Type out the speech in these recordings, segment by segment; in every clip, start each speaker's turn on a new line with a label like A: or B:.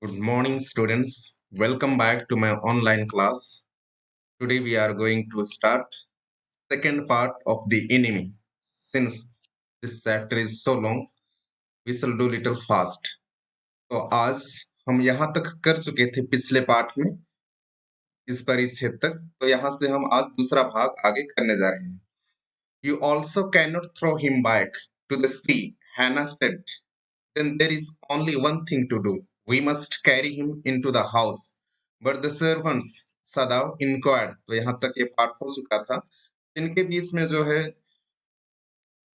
A: Good morning, students. Welcome back to my online class. Today we are going to start second part of the enemy. Since this chapter is so long, we shall do little fast. तो आज हम यहाँ तक कर चुके थे पिछले पाठ में इस परिच्छेद तक, तो यहाँ से हम आज दूसरा भाग आगे करने जा रहे हैं. You also cannot throw him back to the sea, Hannah said. Then there is only one thing to do. We must carry him into the house. But the servants, Sadav inquired. तो यहाँ तक ये पाठ हो चुका था. इनके बीच में जो है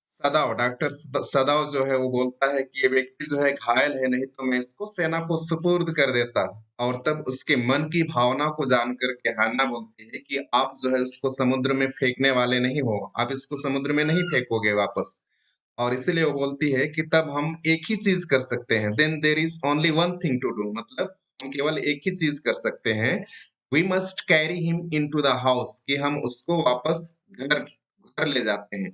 A: सदाव डॉक्टर सदाव जो है वो बोलता है कि ये व्यक्ति जो है घायल है, नहीं तो मैं इसको सेना को सुपुर्द कर देता. और तब उसके मन की भावना को जानकर के हन्ना बोलती है कि आप जो है उसको समुद्र में फेंकने वाले नहीं हो, आप इसको समुद्र में नहीं फेंकोगे वापस. और इसीलिए वो बोलती है कि तब हम एक ही चीज कर सकते हैं. Then there is only one thing to do, मतलब हम केवल एक ही चीज कर सकते हैं. We must carry him into the house, कि हम उसको वापस घर घर ले जाते हैं.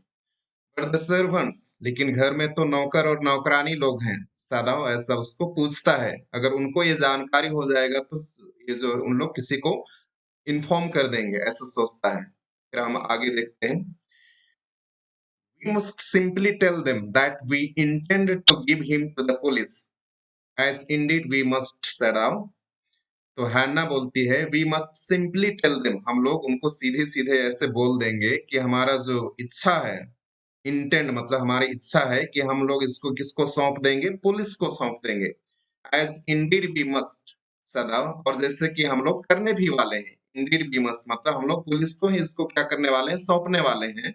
A: बट द सर्वेंट्स, लेकिन घर में तो नौकर और नौकरानी लोग हैं. सदा ऐसा उसको पूछता है, अगर उनको ये जानकारी हो जाएगा तो ये जो उन लोग किसी को इन्फॉर्म कर देंगे, ऐसा सोचता है. फिर हम आगे देखते हैं. We must simply tell them that we intended to give him to the police, as indeed we must, said out. तो हैन्ना बोलती है we must simply tell them, हम लोग उनको सीधे सीधे ऐसे बोल देंगे कि हमारा जो इच्छा है, इंटेंड मतलब हमारी इच्छा है कि हम लोग इसको किसको सौंप देंगे, पुलिस को सौंप देंगे. एज इंडीड वी मस्ट, सदा, और जैसे कि हम लोग करने भी वाले हैं. इंडीड वी मस्ट मतलब हम लोग पुलिस को ही इसको क्या करने वाले हैं, सौंपने वाले हैं.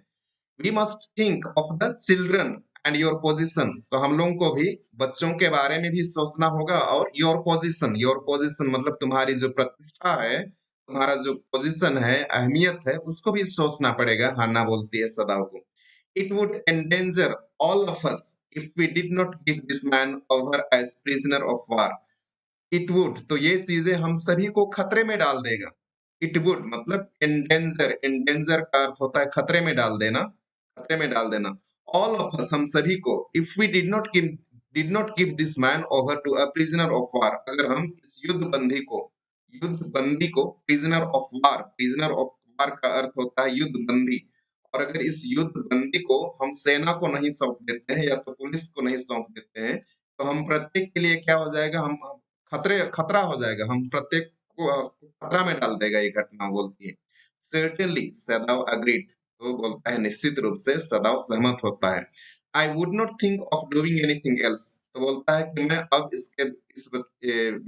A: We must think of the children and your position, तो हम लोगों को भी बच्चों के बारे में भी सोचना होगा. और योर पोजीशन मतलब तुम्हारी जो प्रतिष्ठा है, तुम्हारा जो पोजीशन है, अहमियत है, उसको भी सोचना पड़ेगा. हन्ना बोलती है सदाओ को. It would endanger all of us if we did not give this man over as prisoner of war. It would, तो ये चीजें हम सभी को खतरे में डाल देगा. इट वुड मतलब एंडेंजर, एंडेंजर का अर्थ होता है खतरे में डाल देना, खतरे में डाल देना. ऑल ऑफ अस, हम सभी को. If we did not give this man over to a prisoner of war, अगर हम इस युद्ध बंदी को prisoner of war, prisoner of war का अर्थ होता है युद्ध बंदी. और अगर इस युद्ध बंदी को हम सेना को नहीं सौंप देते हैं या तो पुलिस को नहीं सौंप देते हैं, तो हम प्रत्येक के लिए क्या हो जाएगा, हम खतरा हो जाएगा, हम प्रत्येक को खतरा में डाल देगा ये घटना, बोलती है. सर्टेनली, सदाव अग्रीड, तो बोलता है निश्चित रूप से सदाव सहमत होता है. I would not think of doing anything else, तो बोलता है कि मैं अब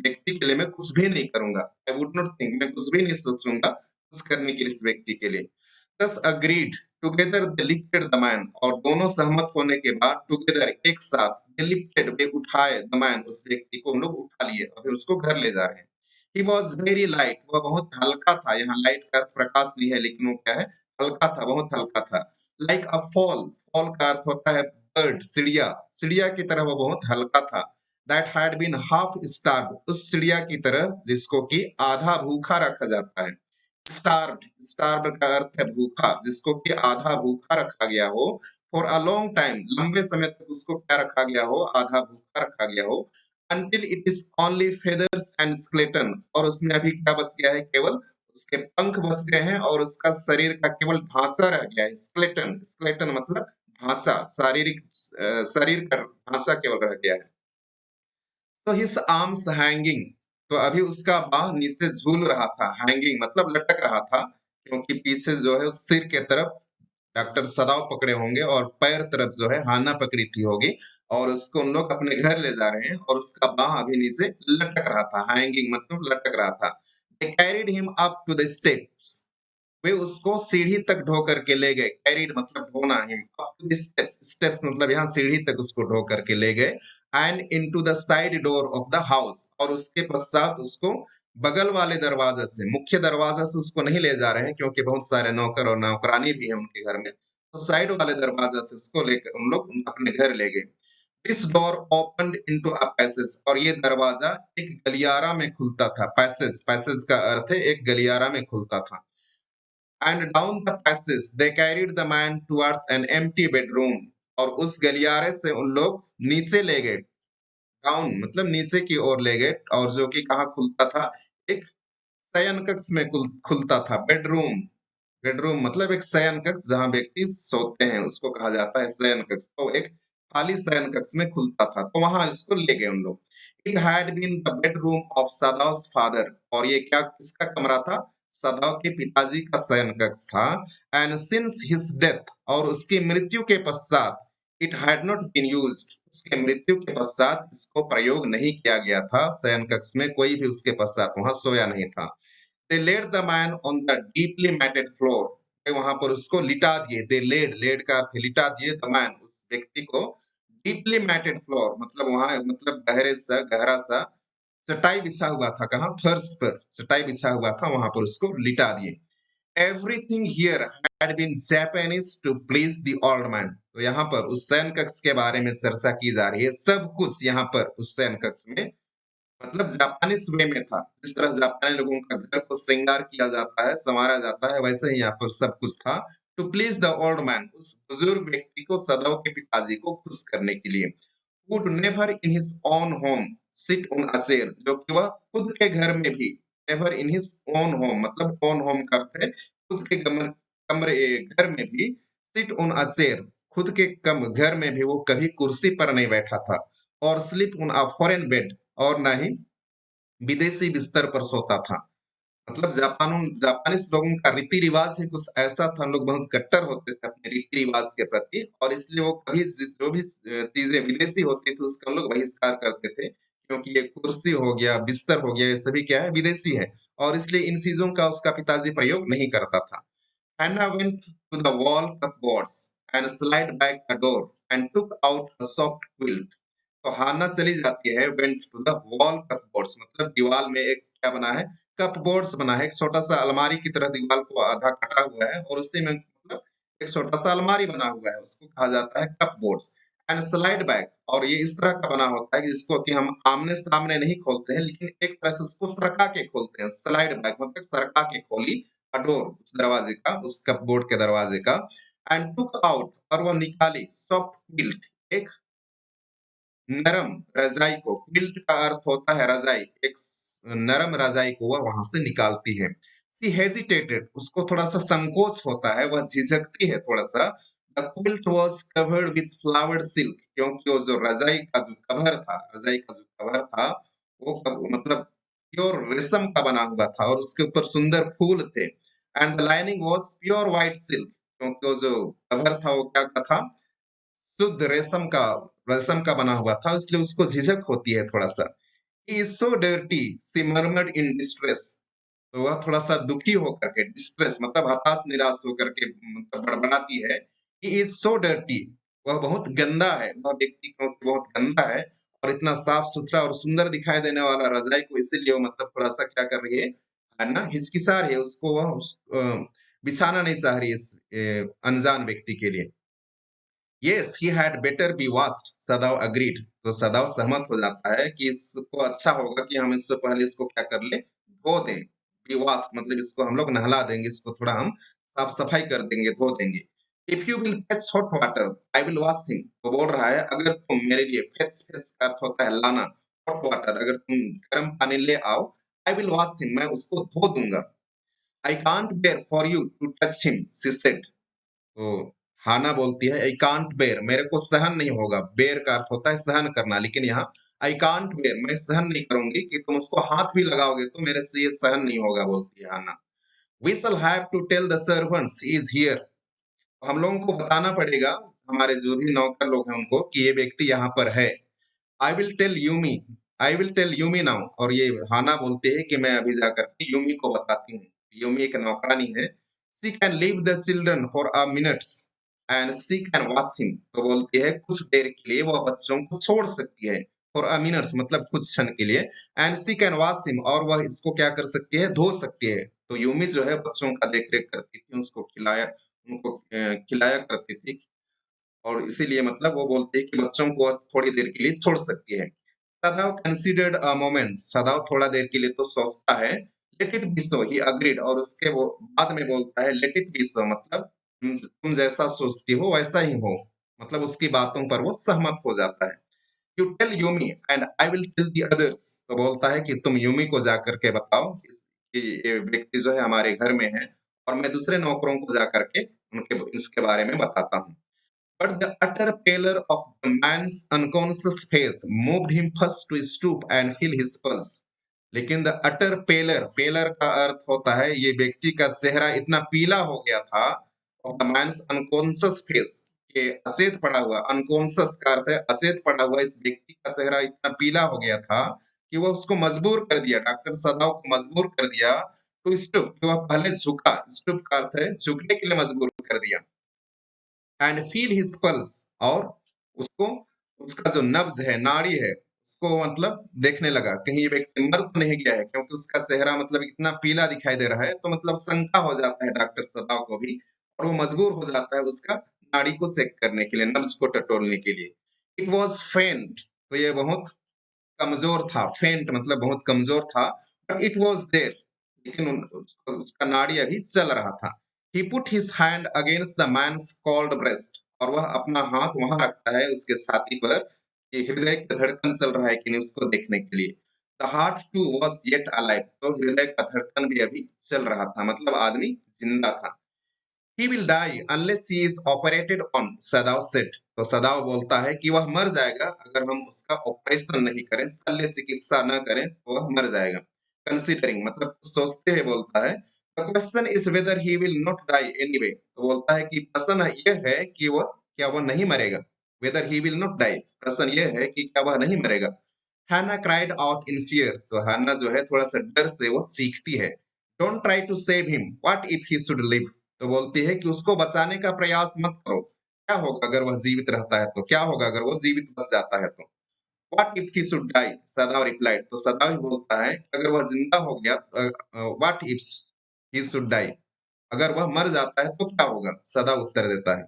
A: व्यक्ति के लिए मैं कुछ भी नहीं करूंगा. आई वुड नॉट थिंक, मैं कुछ भी नहीं सोचूंगा कुछ करने के लिए इस व्यक्ति के लिए. दस agreed together they lifted the man, और दोनों सहमत होने के बाद टुगेदर एक साथ, दे लिफ्टेड वे उठाए, द मैन उस व्यक्ति को हम लोग उठा लिए और फिर उसको घर ले जा रहे हैं. ही वॉज वेरी लाइट, वह बहुत हल्का था. यहाँ लाइट का अर्थ प्रकाश नहीं है, लेकिन वो क्या है, हल्का था, बहुत हल्का था. लाइक अ फॉल, फॉल का अर्थ होता है बर्ड, चिड़िया, चिड़िया की तरह वो बहुत हल्का था. That had been half starve, उस चिड़िया की तरह जिसको कि आधा भूखा रखा जाता है. स्टार्व्ड, स्टार्व्ड का अर्थ है भूखा, जिसको कि आधा भूखा रखा गया हो. फॉर अ लॉन्ग टाइम, लंबे समय तक उसको क्या रखा गया हो, आधा भूखा रखा गया हो. until it is only feathers and skeleton, और उसमें अभी क्या बच गया है, केवल उसके पंख बच गए हैं और उसका शरीर का केवल ढांचा रह गया है. स्केलेटन, स्केलेटन मतलब ढांचा, शारीरिक शरीर का ढांचा केवल रह गया है. तो हिज आर्म्स हैंगिंग, तो अभी उसका बाह नीचे झूल रहा था. हैंगिंग मतलब लटक रहा था, क्योंकि पीछे जो है उस सिर के तरफ डॉक्टर सदाव पकड़े होंगे और पैर तरफ जो है हाना पकड़ी थी होगी, और उसको उन लोग अपने घर ले जा रहे हैं और उसका बाह अभी नीचे लटक रहा था. हैंगिंग मतलब लटक रहा था. They carried him up to the steps, वे उसको सीढ़ी तक ढो करके ले गए. कैरिड मतलब ढोना, him up to the steps, steps मतलब यहाँ सीढ़ी तक उसको ढो करके ले गए. And into the side door of the house, और उसके पश्चात उसको बगल वाले दरवाजे से, मुख्य दरवाजा से उसको नहीं ले जा रहे हैं, क्योंकि बहुत सारे नौकर और नौकरानी भी है उनके घर में. तो साइड वाले दरवाजा से उसको लेकर उन लोग अपने घर ले गए. This door opened into a passage, और ये दरवाजा एक गलियारा में खुलता था. पैसेज, पैसेज का अर्थ है एक गलियारा में खुलता था. And down the passage they carried the man towards an empty bedroom, और उस गलियारे से उन लोग नीचे ले गए, डाउन मतलब नीचे की ओर ले गए और जो कि कहाँ खुलता था, एक शयन कक्ष में खुलता था, बेडरूम। बेडरूम मतलब एक शयन कक्ष जहाँ व्यक्ति सोते हैं, उसको कहा जाता है शयन कक्ष। तो एक खाली शयन कक्ष में खुलता था, तो वहां इसको ले गए उन लोग। It had been the bedroom of सदाउस फादर, और ये क्या किसका कमरा था? सदाव के पिताजी का शयन कक्ष था। एंड सिंस हिज डेथ, और उसकी मृत्यु के पश्चात, it had not been used, उसके मृत्यु के पश्चात इसको प्रयोग नहीं किया गया था। शयन कक्ष में कोई भी उसके पश्चात वहां सोया नहीं था। They laid the man on the deeply matted floor, वे वहां पर उसको लिटा दिए। They laid का अर्थ है लिटा दिए, the man उस व्यक्ति को deeply matted floor मतलब वहां मतलब गहरा सा चटाई बिछा हुआ था, कहाँ? फर्श पर चटाई बिछा हुआ था, वहां पर उसको लिटा दिए। Everything here had been Japanese to please the old man, तो यहाँ पर उस शयन कक्ष के बारे में चर्चा की जा रही है। सब कुछ यहाँ पर उस शयन कक्ष में मतलब जापानीज़ वे में था। जिस तरह जापानी लोगों का घर को श्रृंगार किया जाता है, संवारा जाता है, वैसे ही यहाँ पर सब कुछ था। To please the old man, उस बुजुर्ग व्यक्ति को, सदाओ के पिताजी को खुश करने के लिए। Would never in his own home sit on a chair, जो कि वह खुद के घर में भी, never in his own home मतलब ओन होम का अर्थ है खुद के घर में भी, सिट ऑन अ चेयर खुद के घर में भी वो कभी कुर्सी पर नहीं बैठा था, और sleep on a foreign bed, और ना ही विदेशी बिस्तर पर सोता था। मतलब जापानीज़ लोगों का रीति-रिवाज ही कुछ ऐसा था, लोग बहुत कट्टर होते थे अपने रीति-रिवाज के प्रति, और इसलिए वो कभी जो भी चीज़ें विदेशी होती थी उसका हम लोग बहिष्कार करते थे। क्योंकि ये कुर्सी हो गया, बिस्तर हो गया, ये सभी क्या है? विदेशी है, और इसलिए इन चीज़ों का उसका पिताजी प्रयोग नहीं करता था। Hannah went to the wall cupboards and slid back a door and took out a soft quilt. तो हाना चली जाती है went to the wall cupboards मतलब दीवार में एक क्या बना है? कपबोर्ड्स बना है, एक छोटा-सा अलमारी की तरह दीवार को आधा कटा हुआ है, और उसी में मतलब एक छोटा-सा अलमारी बना हुआ है, उसको कहा जाता है कपबोर्ड्स। एंड स्लाइड बैक, और ये इस तरह का बना होता है कि जिसको कि हम आमने-सामने नहीं खोलते हैं, लेकिन एक तरह से उसको सरका के खोलते हैं। स्लाइड बैक मतलब सरका के खोली अ डोर, उस दरवाजे का, उस कपबोर्ड के दरवाजे का। एंड टूक आउट, और वो निकाली सॉफ्ट क्विल्ट, एक नरम रजाई को, क्विल्ट का अर्थ होता है रजाई, एक नरम रजाई को वह वहां से निकालती है। सी हेजिटेटेड, उसको थोड़ा सा संकोच होता है, वह झिझकती है थोड़ा सा। The quilt was covered with flowered silk, क्योंकि वो जो रजाई का जो कवर था, रजाई का जो कवर था, वो मतलब प्योर रेशम का बना हुआ था, और उसके ऊपर सुंदर फूल थे। And the lining was pure white silk, क्योंकि वो जो कवर था वो क्या का था? शुद्ध रेशम का बना हुआ था, इसलिए उसको झिझक होती है थोड़ा-सा। He is so dirty, she murmured in distress, तो वह थोड़ा-सा दुखी होकर के, डिस्ट्रेस मतलब हताश निराश होकर के मतलब बड़बड़ाती है। ही इज़ सो डर्टी, वह बहुत गंदा है, वह व्यक्ति क्योंकि बहुत गंदा है, और इतना साफ-सुथरा और सुंदर दिखाई देने वाला रज़ाई को इसीलिए वो मतलब थोड़ा-सा क्या कर रही है ना, हिचकिचा रही है, उसको वह बिछाना नहीं चाह रही है इस अनजान व्यक्ति के लिए। Yes, he had better be washed, सदाव agreed, तो सदाव सहमत हो जाता है कि इसको अच्छा होगा कि हम इससे पहले इसको क्या कर लें, धो दें। be washed मतलब इसको हम लोग नहला देंगे, इसको थोड़ा हम साफ सफाई कर देंगे, धो देंगे। If you will fetch hot water, I will wash him, तो बोल रहा है अगर तुम मेरे लिए fetch का अर्थ होता है लाना, hot water अगर तुम गर्म पानी ले आओ, I will wash him, मैं उसको धो दूंगा। I can't bear for you to touch him, she said, तो हाना बोलती है आई कांट बेयर, मेरे को सहन नहीं होगा। बेयर का अर्थ होता है सहन करना, लेकिन यहाँ आई कांट बेयर, मैं सहन नहीं करूंगी कि तुम उसको हाथ भी लगाओगे तो मेरे से ये सहन नहीं होगा, बोलती है Hana. We shall have to tell the servants he is here, हम लोगों को बताना पड़ेगा, हमारे जो भी नौकर लोग हैं उनको, कि ये व्यक्ति यहाँ पर है। I will tell Yumi, I will tell Yumi now, और ये हाना बोलते हैं कि मैं अभी जाकर के यूमी को बताती हूँ। यूमी एक नौकरानी है। She can leave the children for a minutes and she can wash him, तो बोलती है कुछ देर के लिए वह बच्चों को छोड़ सकती है। फॉर अ मिनट्स मतलब कुछ क्षण के लिए। And she can wash him, और वह इसको क्या कर सकती है? धो सकती है। तो यूमी जो है बच्चों का देख रेख करती थी, उसको खिलाया करती थी, और इसीलिए मतलब वो बोलते हैं कि बच्चों को थोड़ी देर के लिए छोड़ सकती है। सदाव कंसीडर्ड अ मोमेंट, सदाव थोड़ा देर के लिए तो सोचता है। Let it be so, he agreed, और उसके वो बाद में बोलता है लेट इट बी सो मतलब तुम जैसा सोचती हो वैसा ही हो, मतलब उसकी बातों पर वो सहमत हो जाता है। You tell Yumi and I will tell the others. तो बोलता है कि तुम यूमी को जाकर के बताओ कि ये व्यक्ति जो है हमारे घर में है, और मैं दूसरे नौकरों को जाकर के उनके इसके बारे में बताता हूँ। But the utter pallor of the man's unconscious face moved him first to stoop and feel his pulse. लेकिन द अटर पेलर, पेलर का अर्थ होता है ये व्यक्ति का चेहरा इतना पीला हो गया था, of the man's unconscious face, के अचेत पड़ा हुआ, अनकॉन्शियस का अर्थ है अचेत पड़ा हुआ, इस व्यक्ति का चेहरा इतना पीला हो गया था कि वह उसको मजबूर कर दिया, डॉक्टर सदाव को मजबूर कर दिया टू स्टूप, कि वह पहले झुका, स्टूप का अर्थ है झुकने के लिए मजबूर कर दिया, एंड फील हिज पल्स, और उसको उसका जो नब्ज है, नाड़ी है, उसको मतलब देखने लगा कहीं ये व्यक्ति मर तो नहीं गया है, क्योंकि उसका चेहरा मतलब इतना पीला दिखाई दे रहा है, तो मतलब शंका हो जाता है डॉक्टर सदाव को भी, और वो मजबूर हो जाता है उसका नाड़ी को चेक करने के लिए, नब्ज को टटोलने के लिए। इट वॉज फेंट, तो ये बहुत कमजोर था, फेंट मतलब बहुत कमजोर था, बट इट वाज देयर, लेकिन उसका नाड़ी अभी चल रहा था। He put his hand against the man's cold breast, और वह अपना हाथ वहां रखता है उसके छाती पर कि हृदय का धड़कन चल रहा है कि नहीं उसको देखने के लिए। The heart too was yet alive, तो हृदय का धड़कन भी अभी चल रहा था, मतलब आदमी जिंदा था। He will die unless he is operated on, सदाव सेठ। तो सदाव बोलता है कि वह मर जाएगा अगर हम उसका ऑपरेशन नहीं करें, शल्य चिकित्सा न करें तो वह मर जाएगा। कंसिडरिंग मतलब सोचते हुए बोलता है। The question is whether he will not die anyway, तो बोलता है कि प्रश्न यह है कि वह क्या वह नहीं मरेगा। Whether he will not die, प्रश्न यह है कि क्या वह नहीं मरेगा। Hannah cried out in fear, तो हन्ना जो है थोड़ा सा डर से वो चीखती है। Don't try to save him, what if he should live, तो बोलती है कि उसको बचाने का प्रयास मत करो, क्या होगा अगर वह जीवित रहता है तो, क्या होगा अगर वो जीवित बच जाता है तो। What if he should die, Sadao replied, तो सदाव बोलता है कि अगर वह जिंदा हो गया, what if he should die, अगर वह मर जाता है तो क्या होगा, सदाव उत्तर देता है।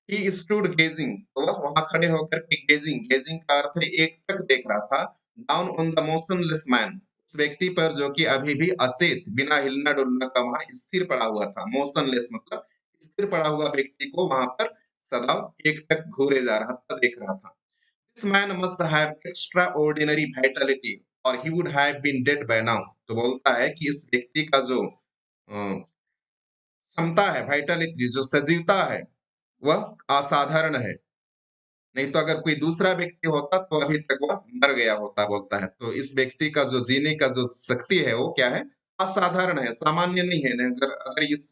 A: ही स्टूड गेजिंग, तो वह वहां खड़े होकर के गेजिंग, गेजिंग का अर्थ है एक टक देख रहा था, down on the motionless man, उस व्यक्ति पर जो कि अभी भी अचेत, बिना हिलना डुलना का वहां स्थिर पड़ा हुआ था, मोशनलेस मतलब स्थिर पड़ा हुआ व्यक्ति को वहां पर सदाव एक टक घूरे जा रहा था, देख रहा था। This man must have extraordinary vitality, और he would have been dead by now, तो बोलता है कि इस व्यक्ति का जो क्षमता है, वाइटलिटी जो सजीवता है, वह असाधारण है, नहीं तो अगर कोई दूसरा व्यक्ति होता तो अभी तक वह मर गया होता, बोलता है। तो इस व्यक्ति का जो जीने का जो शक्ति है वो क्या है, असाधारण है, सामान्य नहीं है। नहीं, अगर अगर इस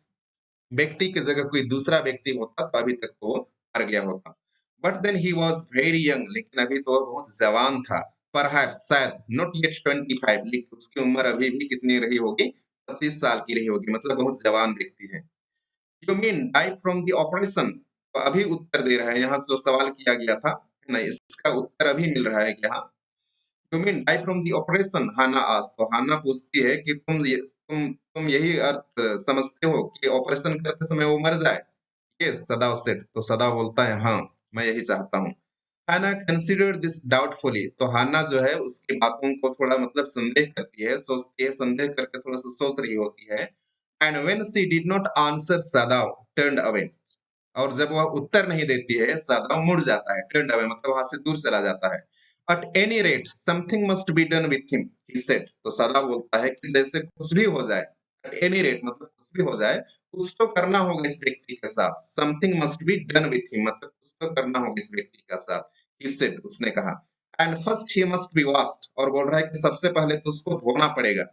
A: व्यक्ति की जगह कोई दूसरा व्यक्ति होता तो अभी तक तो वो मर गया होता। But then he was very young, लेकिन अभी तो वह बहुत जवान था। परहैप्स शायद नॉट येट 25, लेकिन उसकी उम्र अभी भी कितनी रही होगी, 25 साल की रही होगी, मतलब बहुत जवान व्यक्ति है। You mean die from the operation, तो अभी उत्तर दे रहा है, यहाँ जो सवाल किया गया था नहीं, इसका उत्तर अभी मिल रहा है कि हाँ। You mean die from the operation, Hana asked, तो हाना पूछती है कि तुम यही अर्थ समझते हो कि ऑपरेशन करते समय वो मर जाए। यस, सदाव सेड, तो सदाव बोलता है हाँ, मैं यही चाहता हूँ। हाना कंसिडर्ड दिस डाउटफुली, तो हाना जो है उसकी बातों को थोड़ा मतलब संदेह करती है, सोचती है, संदेह करके थोड़ा सा सोच रही होती है। And when she did not answer, सदाव turned away, और जब वह उत्तर नहीं देती है, सदाव मुड़ जाता है, टर्न्ड अवे मतलब वहां से दूर चला जाता है। At any rate something must be done with him, he said, तो सदाव बोलता है कि जैसे कुछ भी हो जाए, एट एनी रेट मतलब कुछ भी हो जाए, कुछ तो करना होगा इस व्यक्ति के साथ। Something must be done with him मतलब कुछ तो करना होगा इस व्यक्ति के साथ, ही सेड, उसने कहा। And first he must be washed, और बोल रहा है कि सबसे पहले तो उसको धोना पड़ेगा।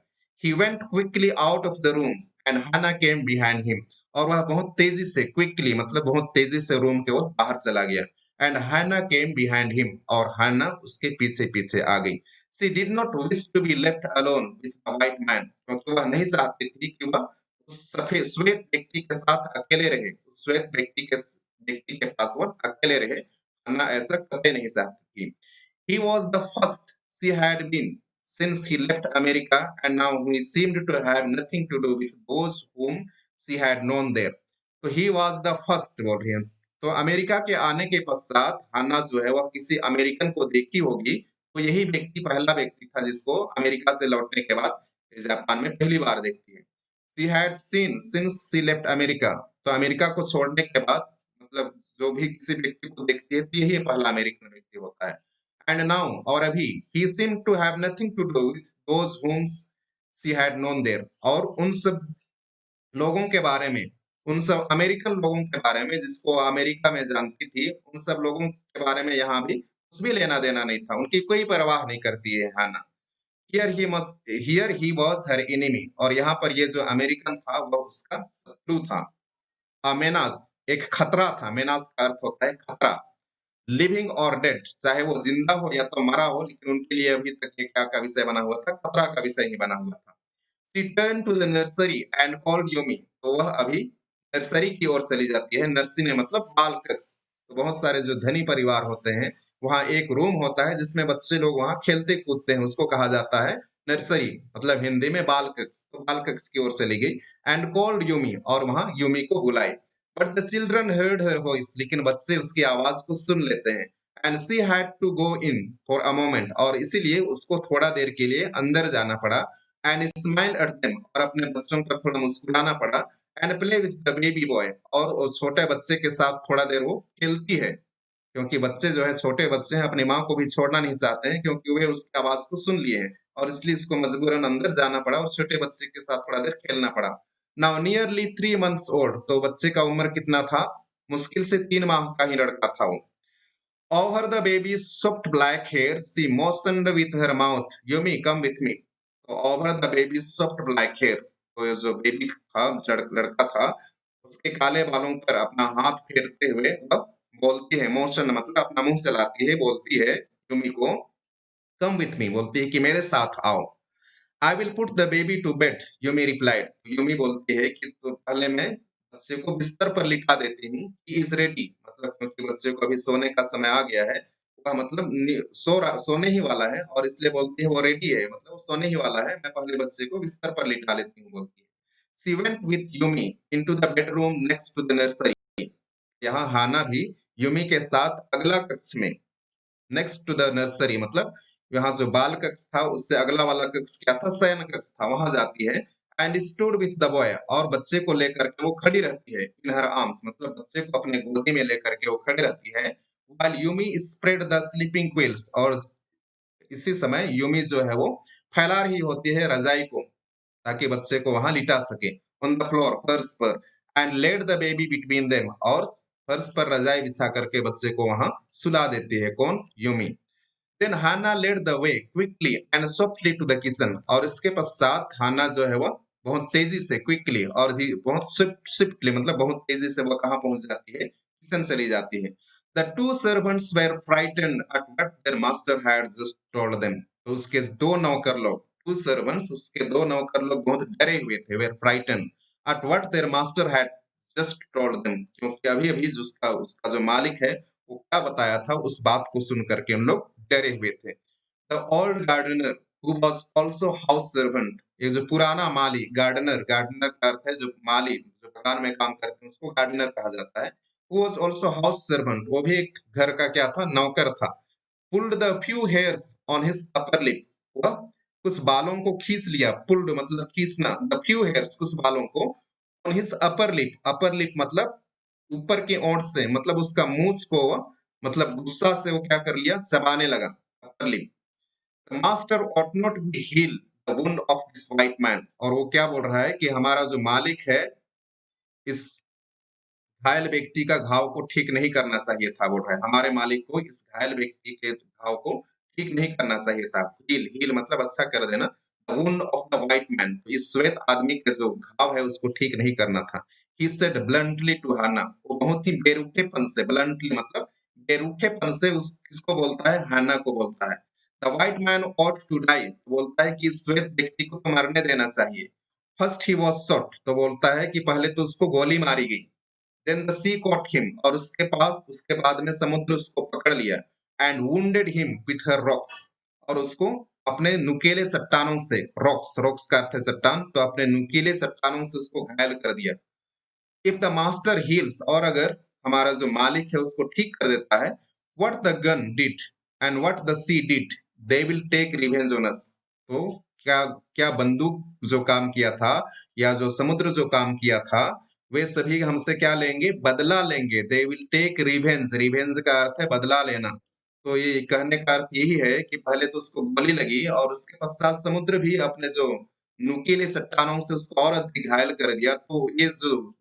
A: He went quickly out of the room and Hana came behind him, और वह बहुत तेजी से, क्विकली मतलब बहुत तेजी से रूम के वो बाहर चला गया। And Hana came behind him, और हाना उसके पीछे पीछे आ गई। She did not wish to be left alone with the white man, क्योंकि वह नहीं चाहती थी कि वह उस सफेद श्वेत व्यक्ति के साथ अकेले रहे, उस श्वेत व्यक्ति के पास वह अकेले रहे। हाना ऐसा कतई नहीं चाहती थी। He was the first she had been since he left America, and now he seemed to have nothing to do with those whom she had known there. तो he was the first बोल रही है। तो America के आने के पश्चात हन्ना जो है वह किसी अमेरिकन को देखी होगी, तो यही व्यक्ति पहला व्यक्ति था जिसको अमेरिका से लौटने के बाद जापान में पहली बार देखती है। She had seen since she left America, तो अमेरिका को छोड़ने के बाद मतलब जो भी किसी व्यक्ति को देखती है तो यही पहला अमेरिकन व्यक्ति होता है। एंड नाउ और अभी he seem to have nothing to do with those whom she had known there, और उन सब लोगों के बारे में, उन सब अमेरिकन लोगों के बारे में जिसको अमेरिका में जानती थी, उन सब लोगों के बारे में यहाँ भी कुछ भी लेना देना नहीं था, उनकी कोई परवाह नहीं करती है Hana. Here he was her enemy, और यहाँ पर ये जो अमेरिकन था वह उसका शत्रु था। मेनास एक खतरा था, मेनास का अर्थ होता है खतरा। लिविंग और डेड, चाहे वो जिंदा हो या तो मरा हो, लेकिन उनके लिए अभी तक ये क्या का विषय बना हुआ था, खतरा का विषय ही बना हुआ था। She turn to the nursery and called Yumi, तो वह अभी नर्सरी की ओर चली जाती है। नर्सरी में मतलब बाल कक्ष। तो बहुत सारे जो धनी परिवार होते हैं, वहाँ एक रूम होता है जिसमें बच्चे लोग वहाँ खेलते कूदते हैं, उसको कहा जाता है नर्सरी, मतलब हिंदी में बाल कक्ष। तो बाल कक्ष की ओर चली गई एंड कॉल्ड यूमी, और वहाँ यूमी को बुलाई। But the children heard her voice, लेकिन बच्चे उसकी आवाज को सुन लेते हैं। And she had to go in for a moment, और इसीलिए उसको थोड़ा देर के लिए अंदर जाना पड़ा। एंड स्माइल एट देम, और अपने बच्चों पर थोड़ा मुस्कुराना पड़ा। And play with the baby boy, और उस छोटे बच्चे के साथ थोड़ा देर वो खेलती है, क्योंकि बच्चे जो है, छोटे बच्चे हैं, अपनी माँ को भी छोड़ना नहीं चाहते हैं, क्योंकि वे उसकी आवाज को सुन लिए हैं, और इसलिए उसको मजबूरन अंदर जाना पड़ा और छोटे बच्चे के साथ थोड़ा देर खेलना पड़ा। नाउ नियरली 3 months ओल्ड, तो बच्चे का उम्र कितना था? मुश्किल से 3 माह का ही लड़का था वो। Over the baby's soft black hair, she motioned with her mouth, "Yumi, come with me." तो over the baby's soft black hair, तो ये जो बेबी था, लड़का था, उसके काले बालों पर अपना हाथ फेरते हुए वह बोलती है, मोशन मतलब अपना मुंह चलाती है, बोलती है यूमी को, कम विथ मी, बोलती है कि मेरे साथ आओ। I will put the baby to bed, Yumi replied. Yumi बोलती है कि तो पहले मैं बच्चे को बिस्तर पर लिटा देती हूँ, ही इज रेडी, मतलब क्योंकि बच्चे को अभी सोने का समय आ गया है, वह मतलब सोने ही वाला है, और इसलिए बोलती है वो रेडी है, मतलब वो सोने ही वाला है, मैं पहले बच्चे को बिस्तर पर लिटा लेती हूँ, बोलती है। She went with Yumi into the bedroom next to the nursery, यहाँ हाना भी यूमी के साथ अगला कक्ष में, नेक्स्ट टू द नर्सरी मतलब यहाँ जो बाल कक्ष था उससे अगला वाला कक्ष क्या था, शयन कक्ष था, वहां जाती है। And stood with the boy, और बच्चे को लेकर के वो खड़ी रहती है, इन हर आर्म्स मतलब बच्चे को अपने गोदी में लेकर के वो खड़ी रहती है। While Yumi spread the sleeping quills, और इसी समय यूमी जो है वो फैला रही होती है रजाई को, ताकि बच्चे को वहां लिटा सके। ऑन द फ्लोर, फर्श पर। And laid the baby between them, और फर्श पर रजाई बिछा करके बच्चे को वहां सुला देती है, कौन? Yumi. Then Hana led the way quickly and softly to the kitchen, और इसके पश्चात हाना जो है वो बहुत तेजी से, क्विकली और बहुत स्विफ्टली मतलब बहुत तेजी से वो कहाँ पहुंच जाती है? किचन चली जाती है। The two servants were frightened at what their master had just told them, तो उसके दो नौकर लोग, टू सर्वेंट्स, उसके दो नौकर लोग बहुत डरे हुए थे, were frightened at what their master had just told them, क्योंकि अभी अभी उसका उसका जो मालिक है वो क्या बताया था, उस बात को सुन करके उन लोग डरे हुए थे। The old gardener who was also house servant, ये जो पुराना माली, गार्डनर, गार्डनर का अर्थ है जो माली, जो बागान में काम करते हैं उसको गार्डनर कहा जाता है। Who was also house servant, वो भी एक घर का क्या था? नौकर था। Pulled the few hairs on his upper lip, वह कुछ बालों को खींच लिया, पुल्ड मतलब खींचना, द फ्यू हेयर्स कुछ बालों को, ऑन हिज अपर लिप मतलब ऊपर की ओंठ से, मतलब उसका मूंछ को मतलब गुस्सा से वो क्या कर लिया? चबाने लगा, upper lip. The master ought not be heal the wound of this white man, और वो क्या बोल रहा है कि हमारा जो मालिक है, इस घायल व्यक्ति का घाव को ठीक नहीं करना चाहिए था, बोल रहा है हमारे मालिक को इस घायल व्यक्ति के घाव को ठीक नहीं करना चाहिए था। हील, हील मतलब अच्छा कर देना। The wound of the white man, इस श्वेत आदमी के जो घाव है उसको ठीक नहीं करना था। ही सेड ब्लंटली टू हाना, वो बहुत ही बेरुखेपन से, ब्लंटली मतलब बेरुखेपन से उस किसको बोलता है? हाना को बोलता है। The white man ought to die, बोलता है कि इस श्वेत व्यक्ति को तो मरने देना चाहिए। फर्स्ट ही वाज शॉट, तो बोलता है कि पहले तो उसको गोली मारी गई। Then the she caught him, और उसके बाद में समुद्र उसको पकड़ लिया। And wounded him with her rocks, और उसको अपने नुकीले चट्टानों से, रॉक्स, रॉक्स का अर्थ है चट्टान, तो अपने नुकीले चट्टानों से उसको घायल कर दिया। इफ द मास्टर हील्स, और अगर हमारा जो मालिक है उसको ठीक कर देता है, what the gun did and what the sea did, they will take revenge on us, तो क्या क्या बंदूक जो काम किया था या जो समुद्र जो काम किया था, वे सभी हमसे क्या लेंगे? बदला लेंगे। They will take revenge, revenge का अर्थ है बदला लेना। तो ये कहने का अर्थ यही है कि पहले तो उसको गोली लगी और उसके पश्चात समुद्र भी अपने जो नुकीले चट्टानों से उसको और अधिक घायल कर दिया। तो ये जो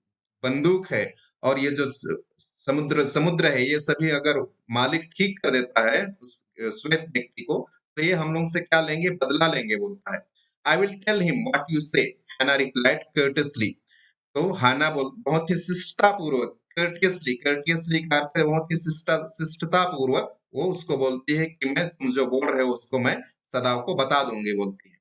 A: बंदूक है और ये जो समुद्र समुद्र है, ये सभी अगर मालिक ठीक कर देता है उस श्वेत व्यक्ति को, तो ये हम लोग से क्या लेंगे? बदला लेंगे बोलता है। I will tell him what you say, Hana replied कर्टेसली। तो हाना बोल बहुत ही शिष्टापूर्वक, कर्टियसली का अर्थ है बहुत ही शिष्टता पूर्वक वो उसको बोलती है कि मैं तुम जो बोल रहे हो उसको मैं सदाओ को बता दूंगी बोलती है।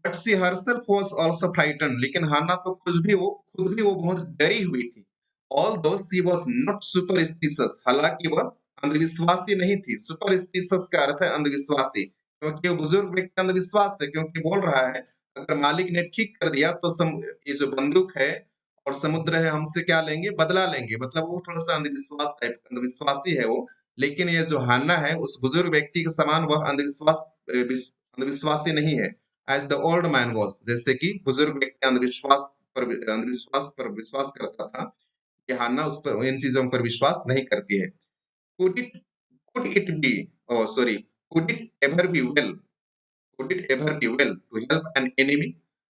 A: But she herself was also frightened, लेकिन हाना तो खुद भी वो बहुत डरी हुई थी। Although she was not superstitious, हालांकि वह अंधविश्वासी नहीं थी। सुपरस्टिशियस का अर्थ है अंधविश्वासी, क्योंकि वो बुजुर्ग व्यक्ति अंधविश्वास है, क्योंकि बोल रहा है अगर मालिक ने ठीक कर दिया तो ये जो बंदूक है और समुद्र है हमसे क्या लेंगे? बदला लेंगे। मतलब वो थोड़ा-सा अंधविश्वासी है वो। लेकिन ये जो हान्ना है उस बुजुर्ग व्यक्ति के समान वह अंधविश्वासी नहीं है। As the old man was, जैसे कि बुजुर्ग व्यक्ति अंधविश्वास पर विश्वास करता था, कि हान्ना उस पर इन चीज़ों पर विश्वास नहीं करती है। Could it could it be oh sorry could it ever be well would it ever be well to help an enemy?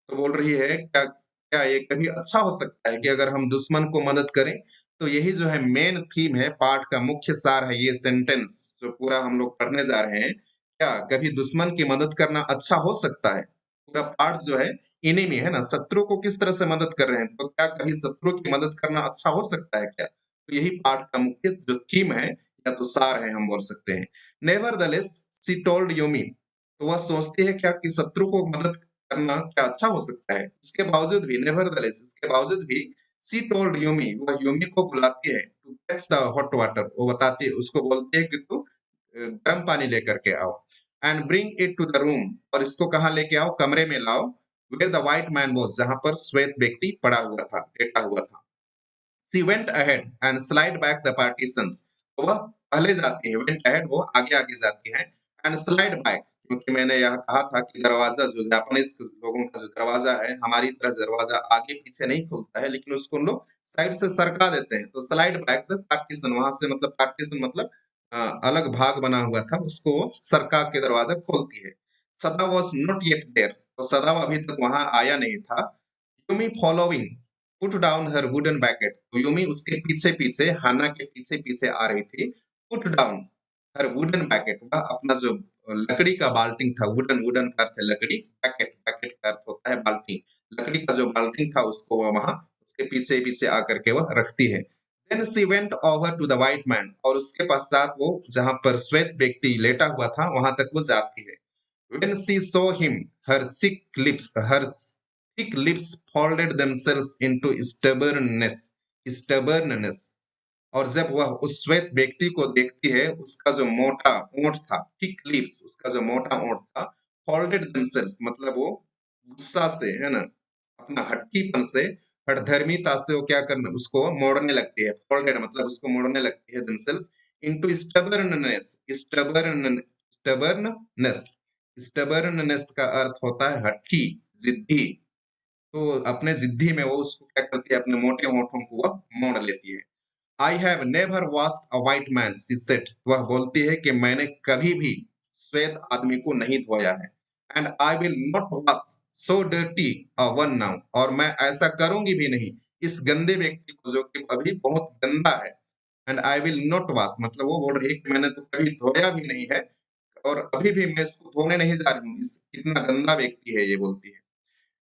A: तो बोल रही है क्या क्या ये कभी अच्छा हो सकता है कि अगर हम दुश्मन को मदद करें? तो यही जो है मेन थीम है, पाठ का मुख्य सार है ये सेंटेंस जो पूरा हम लोग पढ़ने जा रहे हैं। क्या कभी दुश्मन की मदद करना अच्छा हो सकता है? पूरा पाठ जो है एनिमी है ना, शत्रु को किस तरह से मदद कर रहे हैं, तो क्या कभी शत्रु की मदद करना अच्छा हो सकता है क्या? तो यही पाठ का मुख्य जो थीम है या तो सार है हम बोल सकते हैं। नेवरदलेस शी टोल्ड यूमी, तो वह सोचती है क्या कि शत्रु को मदद करना क्या अच्छा हो सकता है? इसके बावजूद भी नेवरदलेस इसके बावजूद भी शी टोल्ड यूमी, वह यूमी को बुलाती है to fetch the hot water, वो बताती है उसको बोलती है कि तू गर्म पानी लेकर के आओ and bring it to the room, और इसको कहाँ लेके आओ? कमरे में लाओ, where the white man was, जहाँ पर श्वेत व्यक्ति पड़ा हुआ था, लेटा हुआ था। She went ahead and slide back the partitions. तो वह पहले जाती है, went ahead वो आगे-आगे जाती है and slide back, क्योंकि मैंने यह कहा था कि दरवाज़ा जो जापानीज़ लोगों का जो दरवाज़ा है, हमारी तरह दरवाज़ा आगे-पीछे नहीं खुलता है, लेकिन उसको हम लोग साइड से सरका देते हैं। तो slide back the partition, वहाँ से मतलब partition मतलब अलग भाग बना हुआ था, उसको सरका के दरवाज़ा खोलती है। सदा was not yet there, तो सदा अभी तक वहाँ आया नहीं था। यूमी फॉलोइंग पुट डाउन हर वुडन बैकेट, तो यूमी उसके पीछे पीछे हाना के पीछे पीछे आ रही थी। पुट डाउन हर वुडन बैकेट, वह अपना जो लकड़ी का बाल्टिंग था, वुडन वुडन का अर्थ है लकड़ी, बैकेट बैकेट का अर्थ होता है बाल्टी, लकड़ी का जो बाल्टिंग था उसको वह वहां उसके पीछे पीछे आकर के वह रखती है। Then she went over to the white man, और उसके पश्चात वो जहां पर श्वेत व्यक्ति लेटा हुआ था वहां तक वो जाती है। When she saw him, her thick lips folded themselves into stubbornness. और जब वह उस श्वेत व्यक्ति को देखती है, उसका जो मोटा ओंठ था, thick lips, उसका जो मोटा ओंठ था, folded themselves मतलब वो गुस्सा से, है ना, अपना हठीपन से, हठधर्मिता से वो क्या करना, उसको मोड़ने लगती है। folded मतलब उसको मोड़ने लगती है themselves into stubbornness। स्टबर्ननेस का अर्थ होता है हठी, जिद्दी। तो अपने जिद्दी में वो उसको क्या करती है, अपने मोटे होठों को वह मोड़ लेती है। I have never washed a white man, she said, वह बोलती है कि मैंने कभी भी श्वेत आदमी को नहीं धोया है। And I will not wash so dirty a one now, और मैं ऐसा करूंगी भी नहीं इस गंदे व्यक्ति को जो कि अभी बहुत गंदा है। And I will not wash मतलब वो बोल रही है कि मैंने तो कभी धोया भी नहीं है और अभी भी मैं इसको धोने नहीं जा रही हूँ, इस कितना गंदा व्यक्ति है ये बोलती है।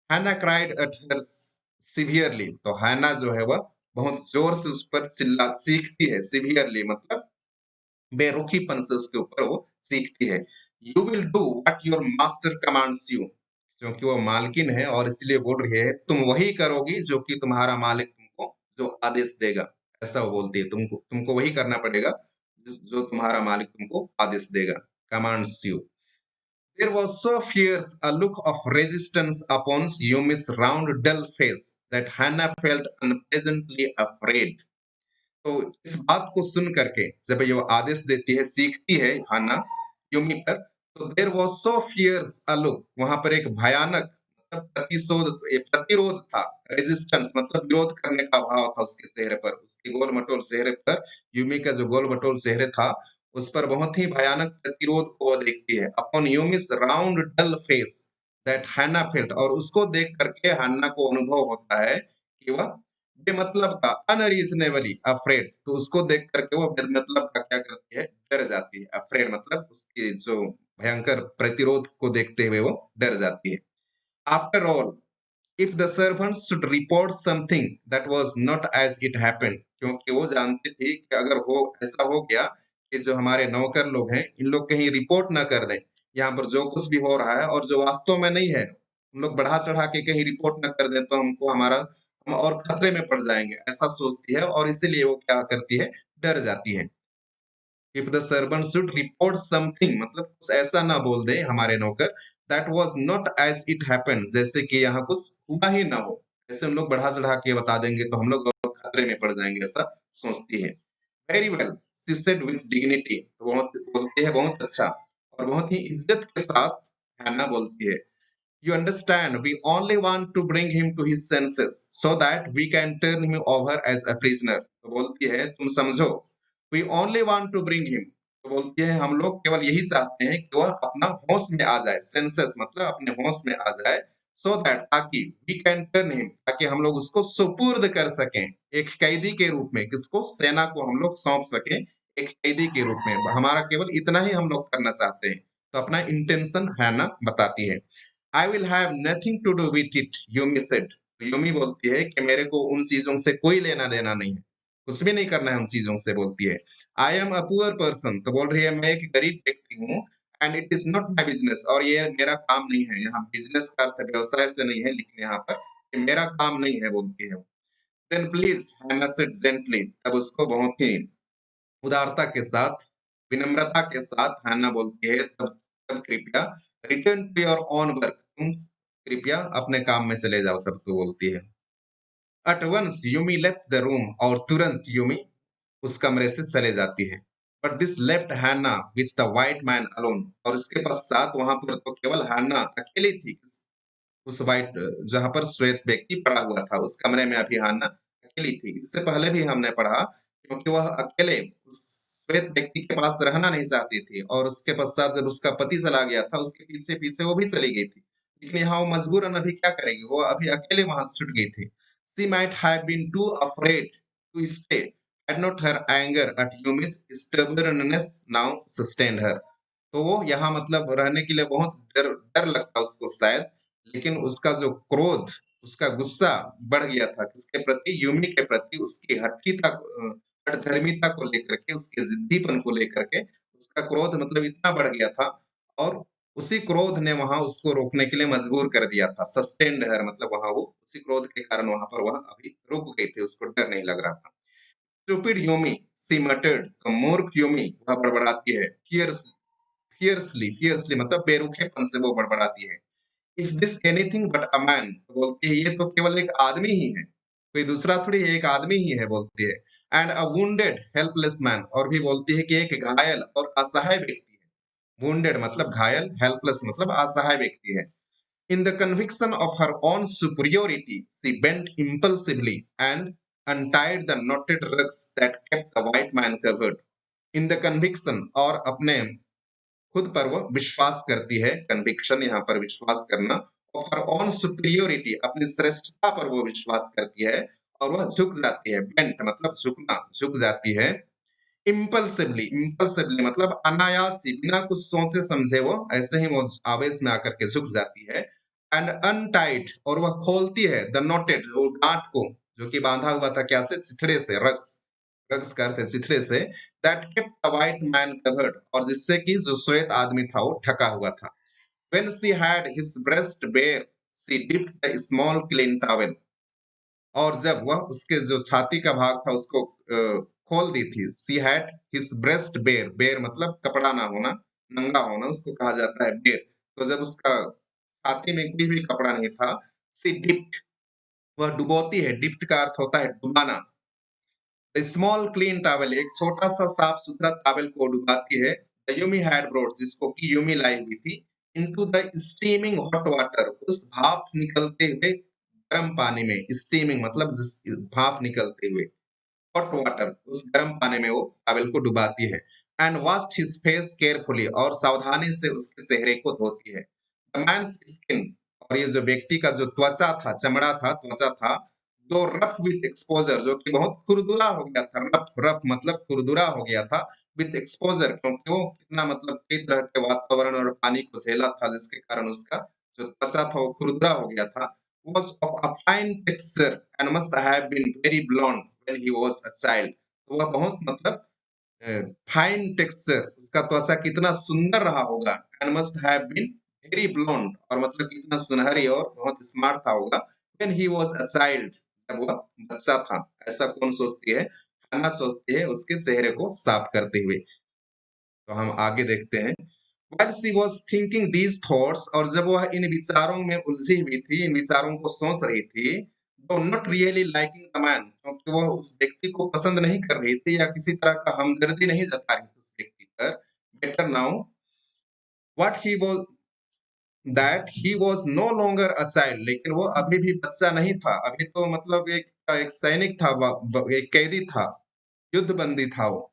A: हैना क्राइड एट हर सिवियरली, तो हैना जो है वह बहुत जोर से उस पर चिल्ला चीखती है, सिवियरली मतलब बेरुखीपन से उसके ऊपर वो सीखती है। You will do what your master commands you, क्योंकि वो मालकिन है और इसलिए बोल रही है तुम वही करोगी जो कि तुम्हारा मालिक तुमको जो आदेश देगा। ऐसा वो बोलती है, तुमको तुमको वही करना पड़ेगा जो तुम्हारा मालिक तुमको आदेश देगा, commands you. There was so fierce a look of resistance upon Yumi's round, dull face that Hannah felt unpleasantly afraid. तो इस बात को सुन करके जब ये वो आदेश देती है, सीखती है हाना यूमी पर, तो there was so fierce a look, वहां पर एक भयानक मतलब प्रतिरोध था, रेजिस्टेंस मतलब विरोध करने का भाव था उसके चेहरे पर, उसके गोल मटोल चेहरे पर, यूमी का जो गोल मटोल चेहरे था उस पर बहुत ही भयानक प्रतिरोध को वो देखती है। Upon Yumi's round dull face that Hana felt, और उसको देख करके हन्ना को अनुभव होता है कि वह बेमतलब का अनरीजनेबली अफ्रेड, तो उसको देख करके वो बेमतलब का क्या करती है, डर जाती है। अफ्रेड मतलब उसकी जो भयंकर प्रतिरोध को देखते हुए वो डर जाती है। After all, if the servants should report something that was not as it happened, क्योंकि वो जानती थी कि अगर हो ऐसा हो गया कि जो हमारे नौकर लोग हैं इन लोग कहीं रिपोर्ट ना कर दें यहाँ पर जो कुछ भी हो रहा है और जो वास्तव में नहीं है, हम लोग बढ़ा चढ़ा के कहीं रिपोर्ट ना कर दें तो हमको हमारा हम और खतरे में पड़ जाएंगे, ऐसा सोचती है और इसीलिए वो क्या करती है, डर जाती है। If the servant should report something मतलब कुछ ऐसा ना बोल दे हमारे नौकर, that was not as it happened, जैसे कि यहाँ कुछ हुआ ही ना हो, ऐसे हम लोग बढ़ा चढ़ा के बता देंगे तो हम लोग और खतरे में पड़ जाएंगे, ऐसा सोचती है। Very well, she said with dignity, तो बहुत बोलती है बहुत अच्छा, और बहुत ही इज्जत के साथ हैना बोलती है, you understand, we only want to bring him to his senses so that we can turn him over as a prisoner. तो बोलती है तुम समझो, we only want to bring him, तो बोलती है हम लोग केवल यही चाहते हैं कि वह अपना होश में आ जाए, सेंसेस मतलब अपने होश में आ जाए, so that ताकि we can turn him, ताकि हम लोग उसको सुपुर्द कर सकें, एक कैदी के रूप में, किसको, सेना को हम लोग सौंप सकें एक कैदी के रूप में, हमारा केवल इतना ही हम लोग करना चाहते हैं। तो अपना इंटेंशन है ना बताती है। I will have nothing to do with it, Yumi said, Yumi बोलती है कि मेरे को उन चीजों से कोई लेना देना नहीं है, कुछ भी नहीं करना है उन चीजों से, बोलती है। I am a poor person, तो बोल रही है मैं एक गरीब व्यक्ति हूँ, and it is not my business, और ये मेरा काम नहीं है, यहाँ बिजनेस का अर्थ व्यवसाय से नहीं है, लेकिन यहाँ पर ये मेरा काम नहीं है, बोलती है। देन प्लीज, हैना सेड जेंटली, तब उसको बहुत ही उदारता के साथ, विनम्रता के साथ हैना बोलती है, तब तब कृपया return to your own work, तुम कृपया अपने काम में चले जाओ, तब तो बोलती है। At once Yumi left the room, और तुरंत यूमी उस कमरे से चले जाती है। But this left Hana with the white man alone, और इसके पश्चात वहां पर तो केवल हैना अकेली थी, उस व्हाइट जहां पर श्वेत व्यक्ति पड़ा हुआ था उस कमरे में अभी हाना अकेली थी। इससे पहले भी हमने पढ़ा, क्योंकि वह अकेले उस श्वेत व्यक्ति के पास रहना नहीं चाहती थी, और उसके पश्चात जब उसका पति चला गया था उसके पीछे पीछे वो भी चली गई थी, लेकिन यहाँ वो मजबूरन अभी क्या करेगी, वो अभी अकेले वहां छूट गई थी। She might have been too afraid to stay, had not her anger at Yumi's stubbornness now sustained her, तो वो यहाँ मतलब रहने के लिए बहुत डर डर लगता उसको शायद, लेकिन उसका जो क्रोध, उसका गुस्सा बढ़ गया था किसके प्रति, यूमी के प्रति, उसकी हठीता हठधर्मिता को लेकर के, उसके जिद्दीपन को लेकर के उसका क्रोध मतलब इतना बढ़ गया था, और उसी क्रोध ने वहां उसको रोकने के लिए मजबूर कर दिया था। सस्टेन्ड हर मतलब वहां वो उसी क्रोध के कारण वहां पर वह अभी रुक गई थी, उसको डर नहीं लग रहा था। स्टूपिड यूमी, सी मटर्ड, तो मूर्ख यूमी वह बड़बड़ाती है। फियर्सली, फियर्सली मतलब बेरुखेपन से वो बड़बड़ाती है। Is this anything but a man, तो बोलती है ये तो केवल एक आदमी ही है, कोई दूसरा थोड़ी है, एक आदमी ही है, बोलती है। And a wounded helpless man, और भी बोलती है कि एक घायल और असहाय व्यक्ति है। वुंडेड मतलब घायल, हेल्पलेस मतलब असहाय व्यक्ति है। In the conviction of her own superiority, she bent impulsively and untied the knotted rugs that kept the white man covered. In the conviction, और अपने खुद पर वो विश्वास करती है, कन्विक्शन यहाँ पर विश्वास करना, और हर ओन सुपीरियोरिटी अपनी श्रेष्ठता पर वो विश्वास करती है, और वह झुक जाती है, बेंट मतलब झुकना, झुक जाती है। इम्पल्सिवली, इम्पल्सिवली मतलब अनायास ही, बिना कुछ सोचे समझे वो ऐसे ही वो आवेश में आकर के झुक जाती है। एंड अनटाइड, और वह खोलती है द नोटेड, वो गांठ को जो कि बांधा हुआ था क्या से, चिथड़े से, रग्स, रग्स का अर्थ है चिथड़े से, that kept the white man covered, और जिससे कि जो श्वेत आदमी था वो ढका हुआ था। When she had his breast bare, she dipped the small clean towel, और जब वह उसके जो छाती का भाग था उसको खोल दी थी, she had his breast bare, bare मतलब कपड़ा ना होना, नंगा होना, उसको कहा जाता है बेयर। तो जब उसका छाती में कोई भी कपड़ा नहीं था, शी डिप्ड, वह डुबोती है, डिप्ट का अर्थ होता है डुबाना। स्मॉल क्लीन टॉवेल, एक छोटा सा साफ सुथरा टॉवेल को डुबाती है। द यूमी हैड ब्रॉट, जिसको कि यूमी लाई हुई थी, into the steaming hot water, उस भाप निकलते हुए गर्म पानी में, स्टीमिंग मतलब जिस भाप निकलते हुए, हॉट वाटर, उस गर्म पानी में वो टॉवेल को डुबाती है। And washed his face carefully, और सावधानी से उसके चेहरे को धोती है। द मैन्स स्किन, और ये जो व्यक्ति का जो त्वचा था, चमड़ा था, त्वचा था, दो रफ विथ एक्सपोजर, जो कि बहुत खुरदुरा हो गया था। रफ रफ मतलब खुरदुरा हो गया था, विथ एक्सपोजर, क्योंकि वो कितना मतलब कई तरह के वातावरण और पानी को झेला था, जिसके कारण उसका जो त्वचा था वो खुरदुरा हो गया था। Was of a fine texture and must have been very blonde when he was a child. तो वह बहुत मतलब फाइन टेक्सचर, उसका त्वचा कितना सुंदर रहा होगा। And must have been very blond, और मतलब कितना सुनहरी और बहुत स्मार्ट था होगा। When he was a child, जब वह बच्चा था। ऐसा कौन सोचती है? हन्ना सोचती है उसके चेहरे को साफ करते हुए। तो हम आगे देखते हैं। While she was thinking these thoughts, और जब वह इन विचारों में उलझी हुई थी, इन विचारों को सोच रही थी, though not really liking the man, क्योंकि वह उस व्यक्ति को पसंद नहीं कर रही थी या किसी तरह का हमदर्दी नहीं जता रही थी उस व्यक्ति पर। Better now, what he was that he was no longer a child, लेकिन वो अभी भी बच्चा नहीं था। अभी तो मतलब एक सैनिक था, एक कैदी था, युद्ध बंदी था वो।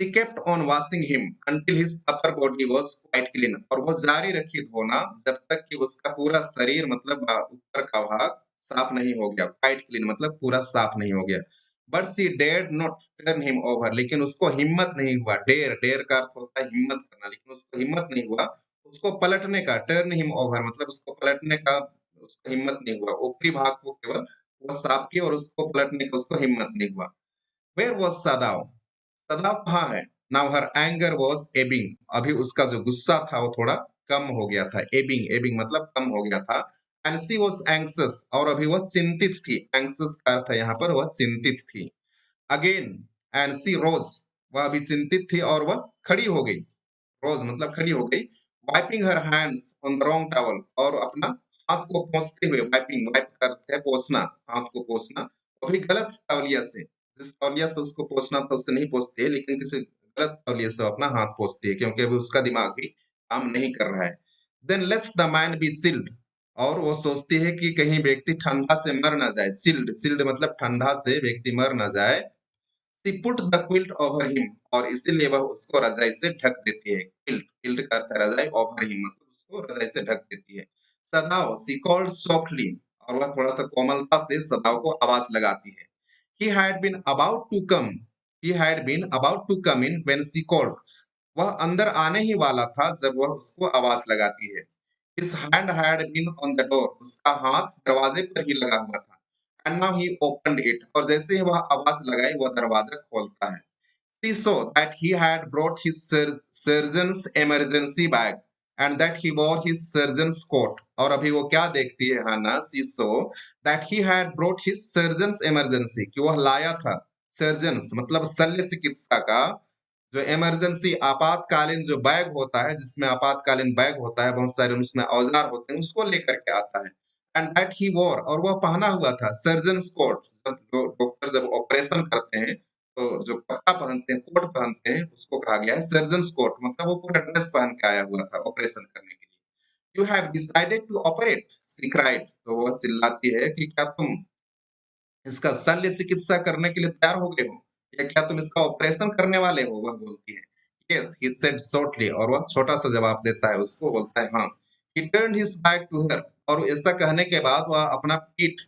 A: She kept on washing him until his upper body was quite clean, और वो जारी रखी धोना जब तक कि उसका पूरा शरीर मतलब ऊपर का भाग साफ नहीं हो गया। quite clean मतलब पूरा साफ नहीं हो गया। But she dared not turn him over, लेकिन उसको हिम्मत नहीं हुआ। dare का अर्थ होता है हिम्मत करना, लेकिन उसको हिम्मत नहीं हुआ उसको पलटने का। turn him over मतलब उसको पलटने का उसको हिम्मत नहीं हुआ। ऊपरी भाग को केवल वो साफ किया और उसको पलटने का उसको हिम्मत नहीं हुआ। Where was Sadav? सदाव कहाँ है? Now her anger was Ebbing, अभी उसका जो गुस्सा था वो थोड़ा कम हो गया था। एबिंग, एबिंग मतलब कम हो गया था। एंड शी वॉज एंक्सस, और अभी वह चिंतित थी। एंक्सस का अर्थ है यहाँ पर वह चिंतित थी। अगेन, एंड शी रोज, वह अभी चिंतित थी और वह खड़ी हो गई। रोज मतलब खड़ी हो गई। Wiping her hands on the wrong towel, और अपना हाथ को पोंछते हुए। वाइपिंग, वाइप करते हैं पोंछना, हाथ को पोंछना, वो भी गलत तौलिया से। जिस तौलिया से उसको पोंछना था उससे नहीं पोंछती है, लेकिन किसी गलत तौलिया से अपना हाथ पोंछती है, क्योंकि अभी उसका दिमाग भी काम नहीं कर रहा है। Then lets the man be chilled, और वो सोचती है कि कहीं व्यक्ति ठंडा से मर ना जाए। चिल्ड, चिल्ड मतलब ठंडा से व्यक्ति मर ना जाए। She put the quilt over him, और इसीलिए वह उसको रजाई से ढक देती है। क्विल्ट, क्विल्ट का अर्थ है रजाई, ओवर हिम मतलब उसको रजाई से ढक देती है। सदाव, शी कॉल्ड सॉफ्टली, और वह थोड़ा सा कोमलता से सदाव को आवाज लगाती है। He had been about to come, he had been about to come in when she called, वह अंदर आने ही वाला था जब वह उसको आवाज लगाती है। His hand had been on the door, उसका हाथ दरवाजे पर ही लगा हुआ था। And now he opened it, और जैसे ही वह आवाज लगाई वह दरवाजा खोलता है। She saw that he had brought his surgeon's emergency bag and that he wore his surgeon's coat, और अभी वो क्या देखती है हाना? She saw that he had brought his surgeon's emergency, कि वह लाया था सर्जन्स मतलब शल्य चिकित्सा का जो इमरजेंसी आपातकालीन जो बैग होता है, जिसमें आपातकालीन बैग होता है, बहुत सारे उसमें औजार होते हैं, उसको लेकर के आता है। एंड दैट ही वोर, और वह पहना हुआ था सर्जन्स कोट। जब डॉक्टर जब ऑपरेशन करते हैं तो जो पट्टा पहनते हैं, कोट पहनते हैं, उसको कहा गया है सर्जन्स कोट, मतलब वो पूरा ड्रेस पहन के आया हुआ था ऑपरेशन करने के लिए। You have decided to operate, she cried, तो वो चिल्लाती है कि क्या तुम इसका शल्य चिकित्सा करने के लिए तैयार हो गए हो, या क्या तुम इसका ऑपरेशन करने वाले हो? वह बोलती है। यस, ही सेड शॉर्टली, और वह छोटा सा जवाब देता है, उसको बोलता है हाँ। He turned his back to her, और ऐसा कहने के बाद वह अपना पीठ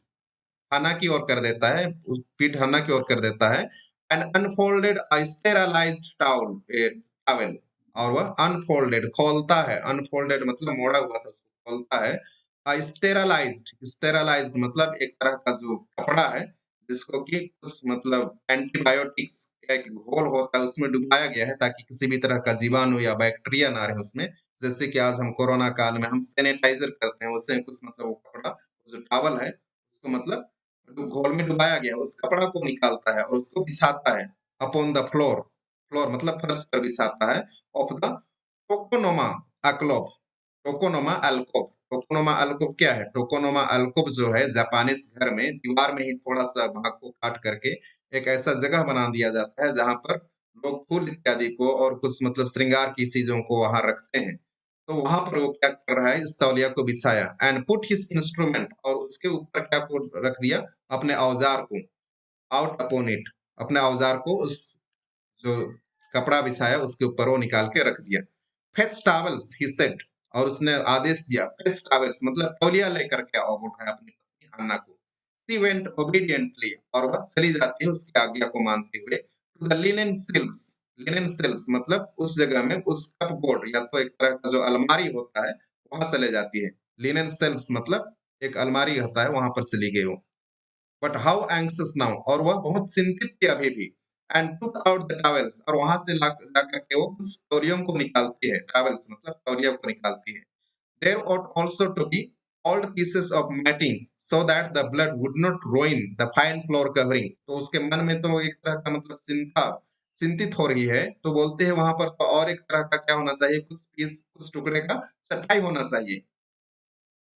A: हन्ना की ओर कर देता है, पीठ हन्ना की ओर कर देता है। And unfolded a sterilised towel, और वह अनफोल्डेड खोलता है। अनफोल्डेड मतलब मोड़ा हुआ था, उसको खोलता है। स्टेरलाइज्ड, स्टेरलाइज्ड मतलब एक तरह का जो कपड़ा है जिसको कि कुछ मतलब एंटीबायोटिक्स का एक घोल होता है उसमें डुबाया गया है, ताकि किसी भी तरह का जीवाणु या बैक्टीरिया ना रहे उसमें। जैसे कि आज हम कोरोना काल में हम सैनिटाइजर करते हैं, वैसे कुछ मतलब वो कपड़ा जो टॉवल है उसको मतलब घोल में डुबाया गया उस कपड़ा को निकालता है और उसको बिछाता है अपॉन द फ्लोर। फ्लोर मतलब फर्श पर बिछाता है। ऑफ द टोकोनोमा अक्लोफ, टोकोनोमा अल्कोव। टोकोनोमा अल्कोव क्या है? टोकोनोमा अल्कोव जो है जापानीज घर में दीवार में ही थोड़ा सा भाग को काट करके एक ऐसा जगह बना दिया जाता है जहां पर लोग फूल इत्यादि को और कुछ मतलब श्रृंगार की चीजों को वहां रखते हैं। तो वहां पर वो क्या कर रहा है, इस तौलिया को बिछाया। एंड पुट हिज इंस्ट्रूमेंट, और उसके ऊपर क्या को रख दिया? अपने औजार को। आउट अपॉन इट, अपने औजार को उस जो कपड़ा बिछाया, उसके ऊपर वो निकाल के रख दिया। फेच टॉवल्स ही सेड, और उसने आदेश दिया, फेच टॉवल्स मतलब तौलिया लेकर के आओ, बोल रहा है अपनी पत्नी हन्ना को। शी वेंट ओबीडिएंटली, और वह चली जाती है उसकी आज्ञा को मानते हुए, to the linen shelves. Linen shelves मतलब उस जगह में उस कपबोर्ड या तो एक तरह का जो अलमारी होता है, वहां चले जाती है। लिनेन शेल्व्स मतलब एक अलमारी होता है, वहां पर चली गई वो। बट हाउ एंग्सियस नाउ, और वह बहुत चिंतित थी अभी भी। And took out the towels, और वहां से जाकर के वो कुछ तौलियों को निकालती है। टॉवेल्स मतलब तौलिया को निकालती है। There ought also to be old pieces of matting so that the blood would not ruin the fine floor covering। तो उसके मन में तो एक तरह का मतलब चिंतित हो रही है, तो बोलते हैं वहां पर तो और एक तरह का क्या होना चाहिए, कुछ पीस, कुछ टुकड़े का सफाई होना चाहिए।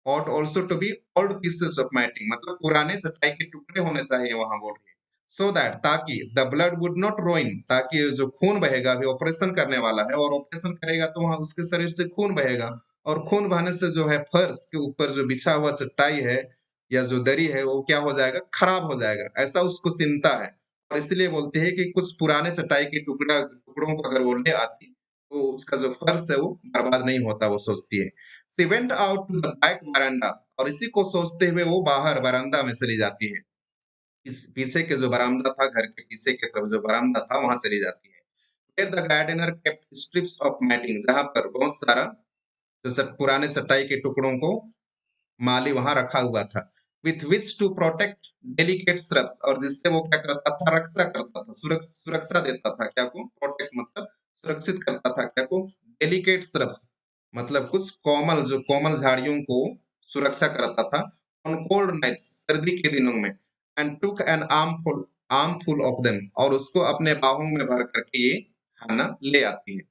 A: ought also to be old pieces of matting मतलब पुराने चटाई के टुकड़े होने चाहिए वहां, बोल रही है। So that, ताकि the blood would not ruin, ताकि जो खून बहेगा, अभी ऑपरेशन करने वाला है और ऑपरेशन करेगा तो वहां उसके शरीर से खून बहेगा, और खून बहने से जो है फर्श के ऊपर जो बिछा हुआ चटाई है या जो दरी है वो क्या हो जाएगा, खराब हो जाएगा, ऐसा उसको चिंता है। और इसलिए बोलते हैं कि कुछ पुराने चटाई के टुकड़ों को अगर वो ले आती तो उसका जो फर्श है वो बर्बाद नहीं होता, वो सोचती है। She went out to the back veranda, और इसी को सोचते हुए वो बाहर बरामदा में चली जाती है। इस पीछे के जो बरामदा था, घर के पीछे की तरफ जो बरामदा था, वहां चली जाती है। Where the gardener kept strips of matting, जहां पर बहुत सारा जो सब पुराने चटाई के टुकड़ों को माली वहां रखा हुआ था। With which to protect delicate shrubs, और जिससे वो क्या करता था, रक्षा करता था, सुरक्षा देता था, क्या को प्रोटेक्ट मतलब सुरक्षित करता था, क्या को डेलिकेट श्रब्स मतलब कुछ कोमल, जो कोमल झाड़ियों को सुरक्षा करता था। ऑन कोल्ड नाइट्स, सर्दी के दिनों में। And took an armful of them, और उसको अपने बाहों में भर करके ये खाना ले आती है।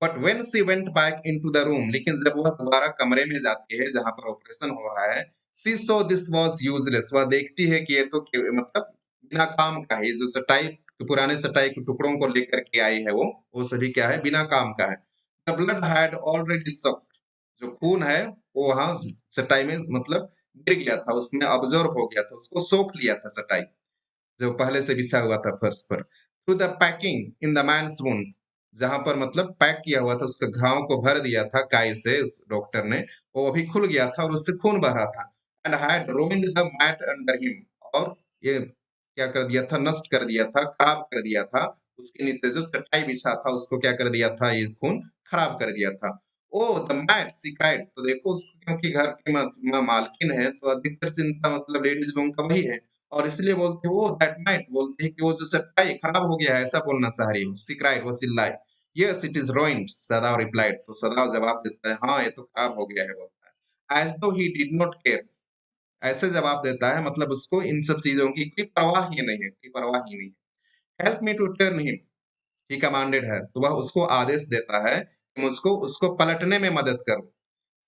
A: But when she went back into the room, लेकिन जब वह दोबारा कमरे में जाती है जहां पर ऑपरेशन हो रहा है, she saw this was useless, वह देखती है कि ये तो मतलब बिना काम का है, ये जो चटाई, पुराने चटाई के टुकड़ों को लेकर के आई है वो सभी क्या है, बिना काम का है। The blood had already socked, जो खून है वो वहां चटाई में मतलब गिर गया था, उसमें अब्जॉर्ब हो गया था, उसको सोख लिया था चटाई, जो पहले से बिछा हुआ था फर्श पर। Through the packing in the man's wound, जहां पर मतलब पैक किया हुआ था, उसके घाव को भर दिया था काई से उस डॉक्टर ने, वो अभी खुल गया था और उससे खून बह रहा था। And had ruined the mat under him, और ये क्या कर दिया था, नष्ट कर दिया था, खराब कर दिया था, उसके नीचे जो चटाई बिछा था उसको क्या कर दिया था, ये खून खराब कर दिया था। ओ द मैट, शी क्राइड, तो देखो उसको, क्योंकि घर की मालकिन है तो अधिकतर चिंता मतलब लेडीज लोगों का वही है, और इसलिए बोलते हैं वो दैट माइट, बोलते हैं कि वो जो चटाई खराब हो गया है, ऐसा बोलना चाह रही हूँ। शी क्राइड, वो चिल्लाई। Yes it is ruined, सदाव replied, तो सदाव जवाब देता है, हाँ ये तो खराब हो गया है, बोलता है। एज दो ही डिड नॉट केयर, ऐसे जवाब देता है मतलब उसको इन सब चीजों की कोई परवाह ही नहीं है, कोई परवाह ही नहीं है। Help me to turn him, he commanded है, तो वह उसको आदेश देता है कि मुझको उसको पलटने में मदद करो।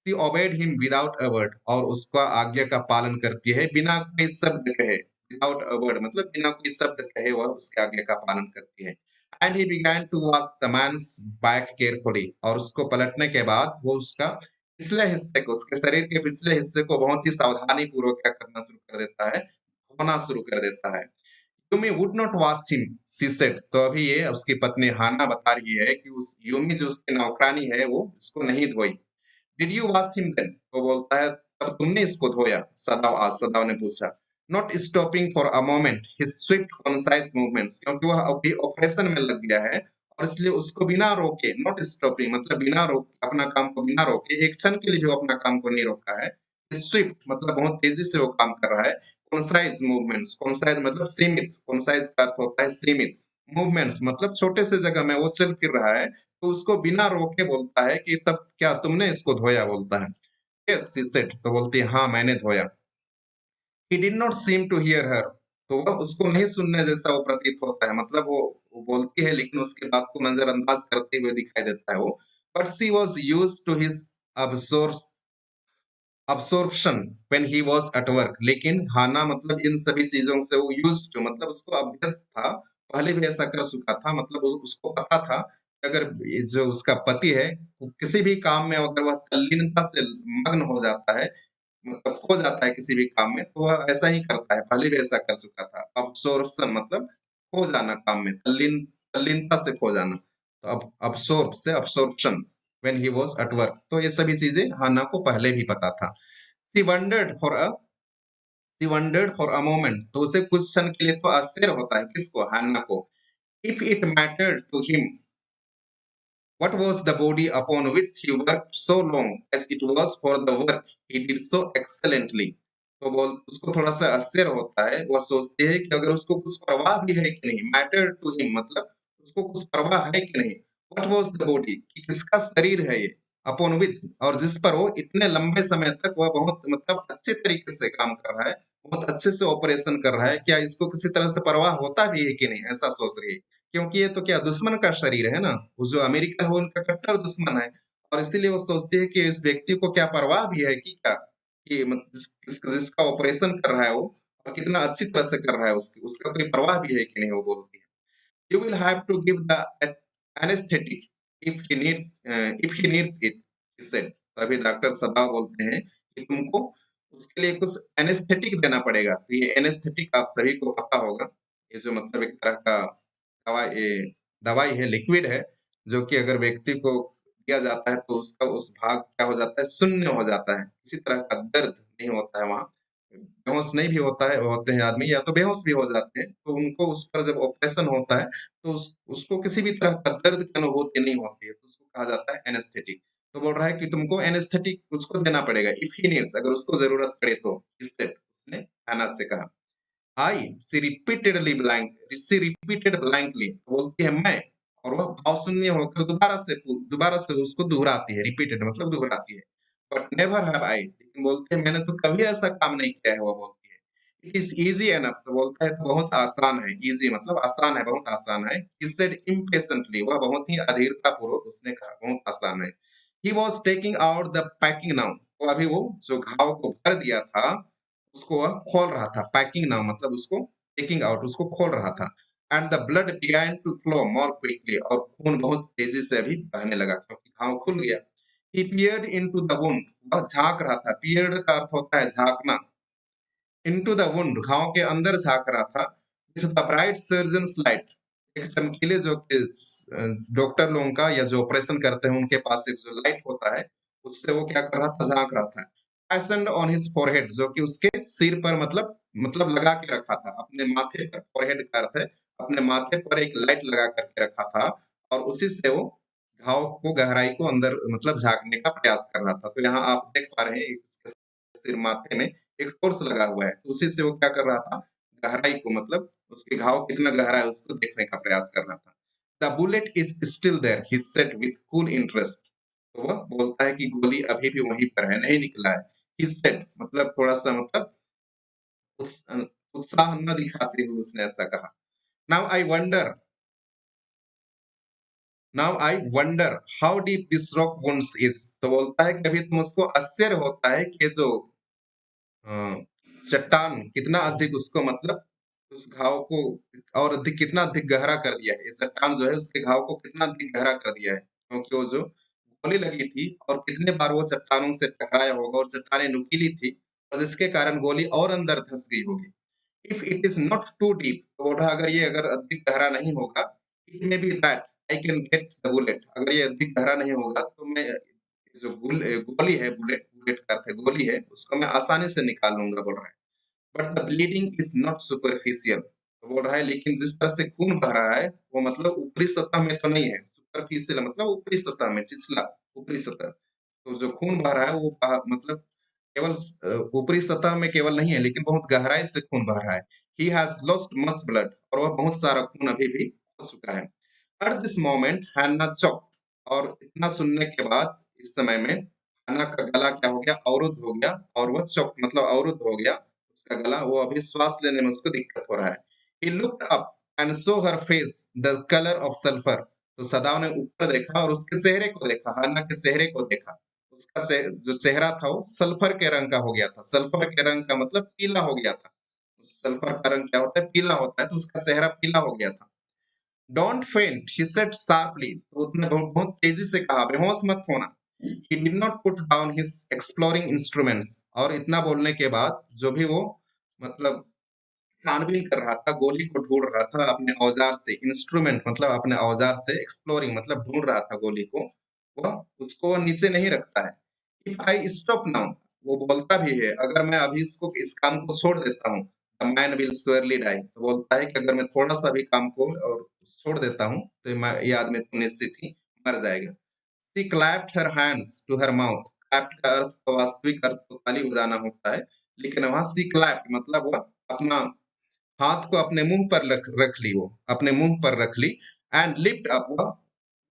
A: She obeyed him without a word, और उसका आज्ञा का पालन करती है बिना कोई शब्द कहे। विदाउट अ वर्ड मतलब बिना कोई शब्द कहे वह उसके आज्ञा का पालन करती है। And he began to wash the man's back carefully, और उसको पलटने के बाद वो उसका पिछले हिस्से को, उसके शरीर के पिछले हिस्से को बहुत ही सावधानी पूर्वक क्या करना शुरू कर देता है, धोना शुरू कर देता है। Yumi would not wash him, she said, तो अभी ये उसकी पत्नी हाना बता रही है कि उस यूमी जो उसकी नौकरानी है वो इसको नहीं धोई। Did you wash him then, तो बोलता है तब तुमने इसको धोया, सदाव ने पूछा। Not stopping for a moment his Swift concise movements, क्योंकि वह अभी ऑपरेशन में लग गया है, और इसलिए उसको बिना रोके, नॉट स्टॉपिंग मतलब बिना रोक, अपना काम को बिना रोके, एक क्षण के लिए भी वो अपना काम को नहीं रोका है। स्विफ्ट मतलब बहुत तेजी से वो काम कर रहा है। कॉन्साइज मूवमेंट्स, कॉन्साइज मतलब सीमित, कॉन्साइज का अर्थ होता है सीमित, मूवमेंट्स मतलब छोटे से जगह में वो चल फिर रहा है, तो उसको बिना रोके बोलता है कि तब क्या तुमने इसको धोया, बोलता है। यस शी सेड, तो बोलती है हाँ मैंने धोया। He did not seem to hear her, तो वह उसको नहीं सुनने जैसा वो प्रतीत होता है, मतलब वो बोलती है लेकिन उसकी बात को नजरअंदाज करते हुए दिखाई देता है वो। But she was use to his absorption when he was at work, लेकिन हाना मतलब इन सभी चीजों से वो यूज्ड टू मतलब उसको अभ्यस्त था, पहले भी ऐसा कर चुका था, मतलब उसको पता था कि अगर ये जो उसका पति है वो किसी भी काम में अगर वह तल्लीनता से मग्न हो जाता है, मतलब खो जाता है किसी भी काम में, तो वह ऐसा ही करता है, पहले भी ऐसा कर चुका था। अब्सॉर्प्शन मतलब खो जाना काम में, तल्लीनता से खो जाना। तो अब अब्सॉर्ब से absorption when he was at work. तो ये सभी चीजें हान्ना को पहले भी पता था। She wondered for a she wondered for a moment, तो उसे कुछ क्षण के लिए तो आश्चर्य होता है, किसको, हान्ना को, if it mattered to him what was the body upon which he worked so long as it was for the work he did so excellently। तो बोल उसको थोड़ा सा आश्चर्य होता है, वह सोचती है कि अगर उसको कुछ परवाह भी है कि नहीं, मैटर टू हिम मतलब उसको कुछ परवाह है कि नहीं, व्हाट वाज द बॉडी कि किसका शरीर है ये, अपॉन विच और जिस पर वो इतने लंबे समय तक वह बहुत मतलब अच्छे तरीके से काम कर रहा है, बहुत अच्छे से ऑपरेशन कर रहा है, क्या इसको किसी तरह से परवाह होता भी है कि नहीं, ऐसा सोच रही है। क्योंकि ये तो क्या दुश्मन का शरीर है ना, वो जो अमेरिका है वो उनका कट्टर दुश्मन है, और इसीलिए वो सोचती है कि इस व्यक्ति को क्या परवाह भी है कि क्या, कि जिसका ऑपरेशन कर रहा है वो, और कितना अच्छी तरह से कर रहा है, उसकी उसका कोई परवाह भी है कि नहीं, वो बोलती है। You will have to give the anesthetic if he needs it, he said। तो अभी डॉक्टर सदा बोलते हैं कि तुमको उसके लिए कुछ एनेस्थेटिक देना पड़ेगा। तो ये एनेस्थेटिक आप सभी को पता होगा, ये जो मतलब एक तरह का ये दवाई है, लिक्विड है, जो कि अगर व्यक्ति को दिया जाता है तो उसका उस भाग क्या हो जाता है, शून्य हो जाता है, किसी तरह का दर्द नहीं होता है वहाँ। बेहोश नहीं भी होता है, होते हैं आदमी या तो बेहोश भी हो जाते हैं, तो उनको उस पर जब ऑपरेशन होता है तो उसको किसी भी तरह का दर्द की अनुभूति नहीं होती है, तो उसको कहा जाता है एनेस्थेटिक। तो बोल रहा है कि तुमको एनेस्थेटिक उसको देना पड़ेगा, इफ ही नीड्स अगर उसको जरूरत पड़े तो, इससे उसने हैना से कहा। I, she repeated blankly, बोलती है मैं, और वह भाव शून्य होकर दोबारा से उसको दोहराती है, रिपीटेड मतलब दोहराती है। बट नेवर हैव आई, लेकिन बोलती है मैंने तो कभी ऐसा काम नहीं किया है, वह बोलती है। इट इज इजी एनफ, तो बोलता है तो बहुत आसान है, इजी मतलब आसान है, बहुत आसान है। he said impatiently, वह बहुत ही अधीरता पूर्वक उसने कहा बहुत आसान है। he was taking out the packing now, तो अभी वो जो घाव को भर दिया था उसको वह खोल रहा था, पैकिंग ना मतलब उसको टेकिंग आउट, उसको खोल रहा था। And the blood began to flow more quickly, और खून बहुत तेजी से अभी बहने लगा क्योंकि घाव खुल गया। ही पियर्ड इनटू द वुंड, वह झांक रहा था, पियर्ड का अर्थ होता है झांकना, इनटू द वुंड घाव के अंदर झांक रहा था, with the bright surgeons light, एक चमकीले जो कि डॉक्टर लोगों का या जो ऑपरेशन करते हैं उनके पास एक जो लाइट होता है, उससे वो क्या कर रहा था, झांक रहा था। fastened on his forehead, जो कि उसके सिर पर मतलब लगा के रखा था, अपने माथे पर, forehead का अर्थ है अपने माथे पर एक लाइट लगा करके रखा था, और उसी से वो घाव को गहराई को अंदर मतलब झांकने का प्रयास कर रहा था। तो यहाँ आप देख पा रहे हैं इसके सिर माथे में एक टॉर्च लगा हुआ है, तो उसी से वो क्या कर रहा था, गहराई को मतलब उसके घाव कितना गहरा है उसको देखने का प्रयास कर रहा था। The bullet is still there, he said with cool interest, तो वह बोलता है कि गोली अभी भी वहीं पर है, नहीं निकला है। ही सेड मतलब थोड़ा-सा मतलब उत्साह न दिखाते हुए उसने ऐसा कहा। Now I wonder now I wonder how deep this rock wounds is, तो बोलता है कि अभी तुम उसको आश्चर्य होता है कि ये जो अ, चट्टान कितना अधिक उसको मतलब उस घाव को और अधिक कितना अधिक गहरा कर दिया है। ये चट्टान जो है उसके घाव को कितना अधिक गहरा कर दिया है। क्योंकि वो जो गोली लगी थी और कितने बार वो चट्टानों से टकराया होगा और चट्टानें नुकीली थी और जिसके कारण गोली और अंदर धँस गई होगी। If it is not too deep, तो बोल रहा अगर ये अगर अधिक गहरा नहीं होगा, it may be that I can get the bullet, अगर ये अधिक गहरा नहीं होगा तो मैं जो गोली है, बुलेट का अर्थ है गोली है, उसको मैं आसानी से निकाल लूंगा, बोल रहा है। But the bleeding is not superficial, तो बोल रहा है लेकिन जिस तरह से खून बह रहा है वो मतलब ऊपरी सतह में तो नहीं है, सुपरफिशियल मतलब ऊपरी सतह में, छिछला ऊपरी सतह। तो जो खून बह रहा है वो मतलब केवल ऊपरी सतह में केवल नहीं है लेकिन बहुत गहराई से खून बह रहा है। He has lost much blood, और वह बहुत सारा खून अभी भी खो चुका है। एट दिस मोमेंट हैन्ना चॉक्ड, और इतना सुनने के बाद इस समय में हन्ना का गला क्या हो गया, अवरुद्ध हो गया, और वह चॉक मतलब अवरुद्ध हो गया उसका गला, वो अभी श्वास लेने में उसको दिक्कत हो रहा है। He looked up and saw her face the colour of sulphur, तो सदाव ने ऊपर देखा और उसके चेहरे को देखा, हन्ना के चेहरे को देखा। उसका जो चेहरा था वो सल्फर के रंग का हो गया था। सल्फर के रंग का मतलब पीला हो गया था। सल्फर का रंग क्या होता है, पीला होता है, तो उसका चेहरा पीला हो गया था। डोंट फेंट, शी सेड शार्पली, तो उसने बहुत बहुत तेजी से कहा, बेहोश मत होना। ही did not put down his exploring instruments, और इतना बोलने के बाद जो भी वो मतलब छानबीन कर रहा था, गोली को ढूँढ रहा था अपने औज़ार से, इंस्ट्रूमेंट मतलब अपने औज़ार से एक्सप्लोरिंग मतलब ढूँढ रहा था गोली को, उसको नीचे नहीं रखता है। इफ आई स्टॉप नाउ वो बोलता भी है, अगर मैं अभी इस काम को छोड़ देता हूँ, the man will surely die तो बोलता है कि अगर मैं थोड़ा-सा भी काम को और छोड़ देता हूँ, तो मैं ये आदमी तो निश्चित ही मर जाएगा। She clapped her hands to her mouth clapped का अर्थ तो वास्तविक अर्थ तो ताली बजाना होता है, लेकिन वहाँ शी क्लैप्ड मतलब वह अपना हाथ को अपने मुँह पर रख ली वो, अपने मुँह पर रख ली एंड लिफ्ट अप वह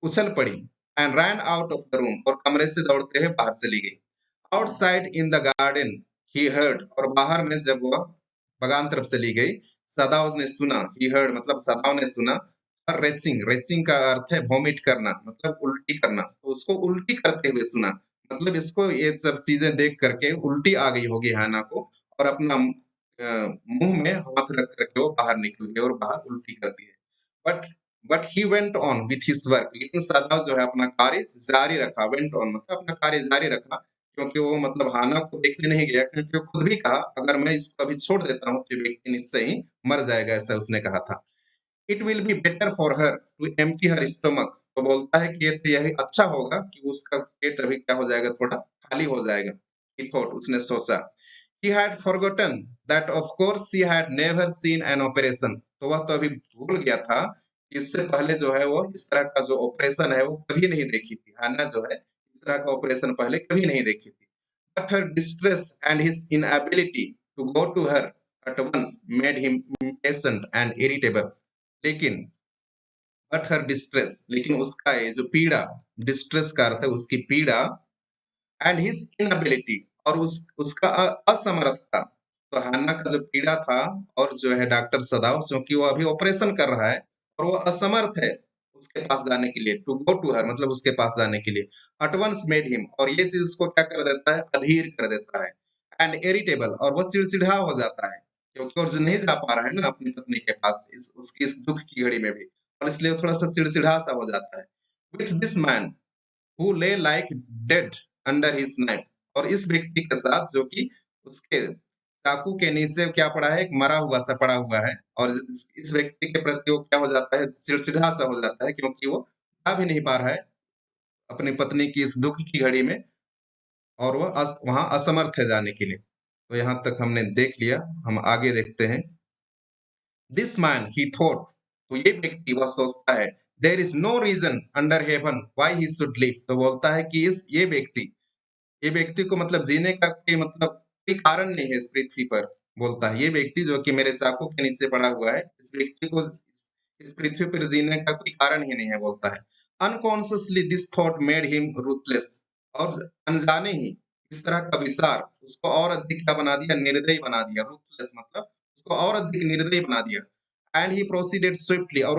A: उछल पड़ी and ran out of the room और कमरे से दौड़ते हुए बाहर चली गई। Outside in the garden he heard और बाहर में जब वह बगान तरफ चली गई, सदाव ने सुना, ही हर्ड मतलब सदाव ने सुना, रेसिंग, रेसिंग का अर्थ है वॉमिट करना, मतलब उल्टी करना, तो उसको उल्टी करते हुए सुना। मतलब इसको ये सब चीजें देख करके उल्टी आ गई होगी हैना को और अपना मुंह में हाथ रख करके वो बाहर निकल गई और बाहर उल्टी कर दी है। But but he went on with his work लेकिन सदाव जो है अपना कार्य जारी रखा, वेंट ऑन मतलब अपना कार्य जारी रखा क्योंकि वो मतलब हाना को देखने नहीं गया क्योंकि वो खुद भी कहा अगर मैं इसको अभी छोड़ देता हूँ तो ये व्यक्ति निश्चय ही मर जाएगा, ऐसा उसने कहा था। It will be better for her to empty her stomach तो बोलता है कि ये तो यही अच्छा होगा कि उसका पेट अभी क्या हो जाएगा, थोड़ा खाली हो जाएगा। He thought, उसने सोचा। He had forgotten that of course she had never seen an operation तो वह तो अभी भूल गया था कि इससे पहले जो है वो इस तरह का जो ऑपरेशन है वो कभी नहीं देखी थी। हाना जो है इस तरह का ऑपरेशन पहले कभी नहीं देखी थी। But her distress and his inability to go to her at once made him impatient and irritable. लेकिन बट हर डिस्ट्रेस लेकिन उसका ये जो पीड़ा, डिस्ट्रेस का अर्थ है उसकी पीड़ा एंड हिज इनएबिलिटी और उसका असमर्थता। तो हन्ना का जो पीड़ा था और जो है डॉक्टर सदाव क्योंकि वो अभी ऑपरेशन कर रहा है और वो असमर्थ है उसके पास जाने के लिए, टू गो टू हर मतलब उसके पास जाने के लिए। एट वंस मेड हिम और ये चीज उसको क्या कर देता है, अधीर कर देता है एंड इरिटेबल और वो चिड़चिड़ा हो जाता है क्योंकि वो नहीं जा पा रहा है ना अपनी पत्नी के पास उसकी इस दुख की घड़ी में भी और इसलिए वो थोड़ा सा चिड़चिड़ा सा हो जाता है। With this man who lay like dead under his knife और इस व्यक्ति के साथ जो कि उसके चाकू के नीचे क्या पड़ा है, एक मरा हुआ सा पड़ा हुआ है और इस व्यक्ति के प्रति वो क्या हो जाता है, चिड़चिड़ा सा हो जाता है क्योंकि वो आ भी नहीं पा रहा है अपनी पत्नी की इस दुख की घड़ी में और वह वहां असमर्थ है जाने के लिए। तो यहाँ तक हमने देख लिया, हम आगे देखते हैं। दिस मैन ही थॉट तो ये व्यक्ति वह सोचता है there is no reason under heaven why he should live तो बोलता है कि इस ये व्यक्ति को मतलब जीने का कोई मतलब कोई कारण नहीं है इस पृथ्वी पर। बोलता है ये व्यक्ति जो कि मेरे चाकू के नीचे पड़ा हुआ है, इस व्यक्ति को इस पृथ्वी पर जीने का कोई कारण ही नहीं है, बोलता है। Unconsciously this thought made him ruthless और अनजाने ही इस तरह का विचार उसको और अधिक क्या बना दिया, निर्दयी बना दिया। रूथलेस मतलब उसको और अधिक निर्दयी बना दिया। एंड ही प्रोसीडेड स्विफ्टली और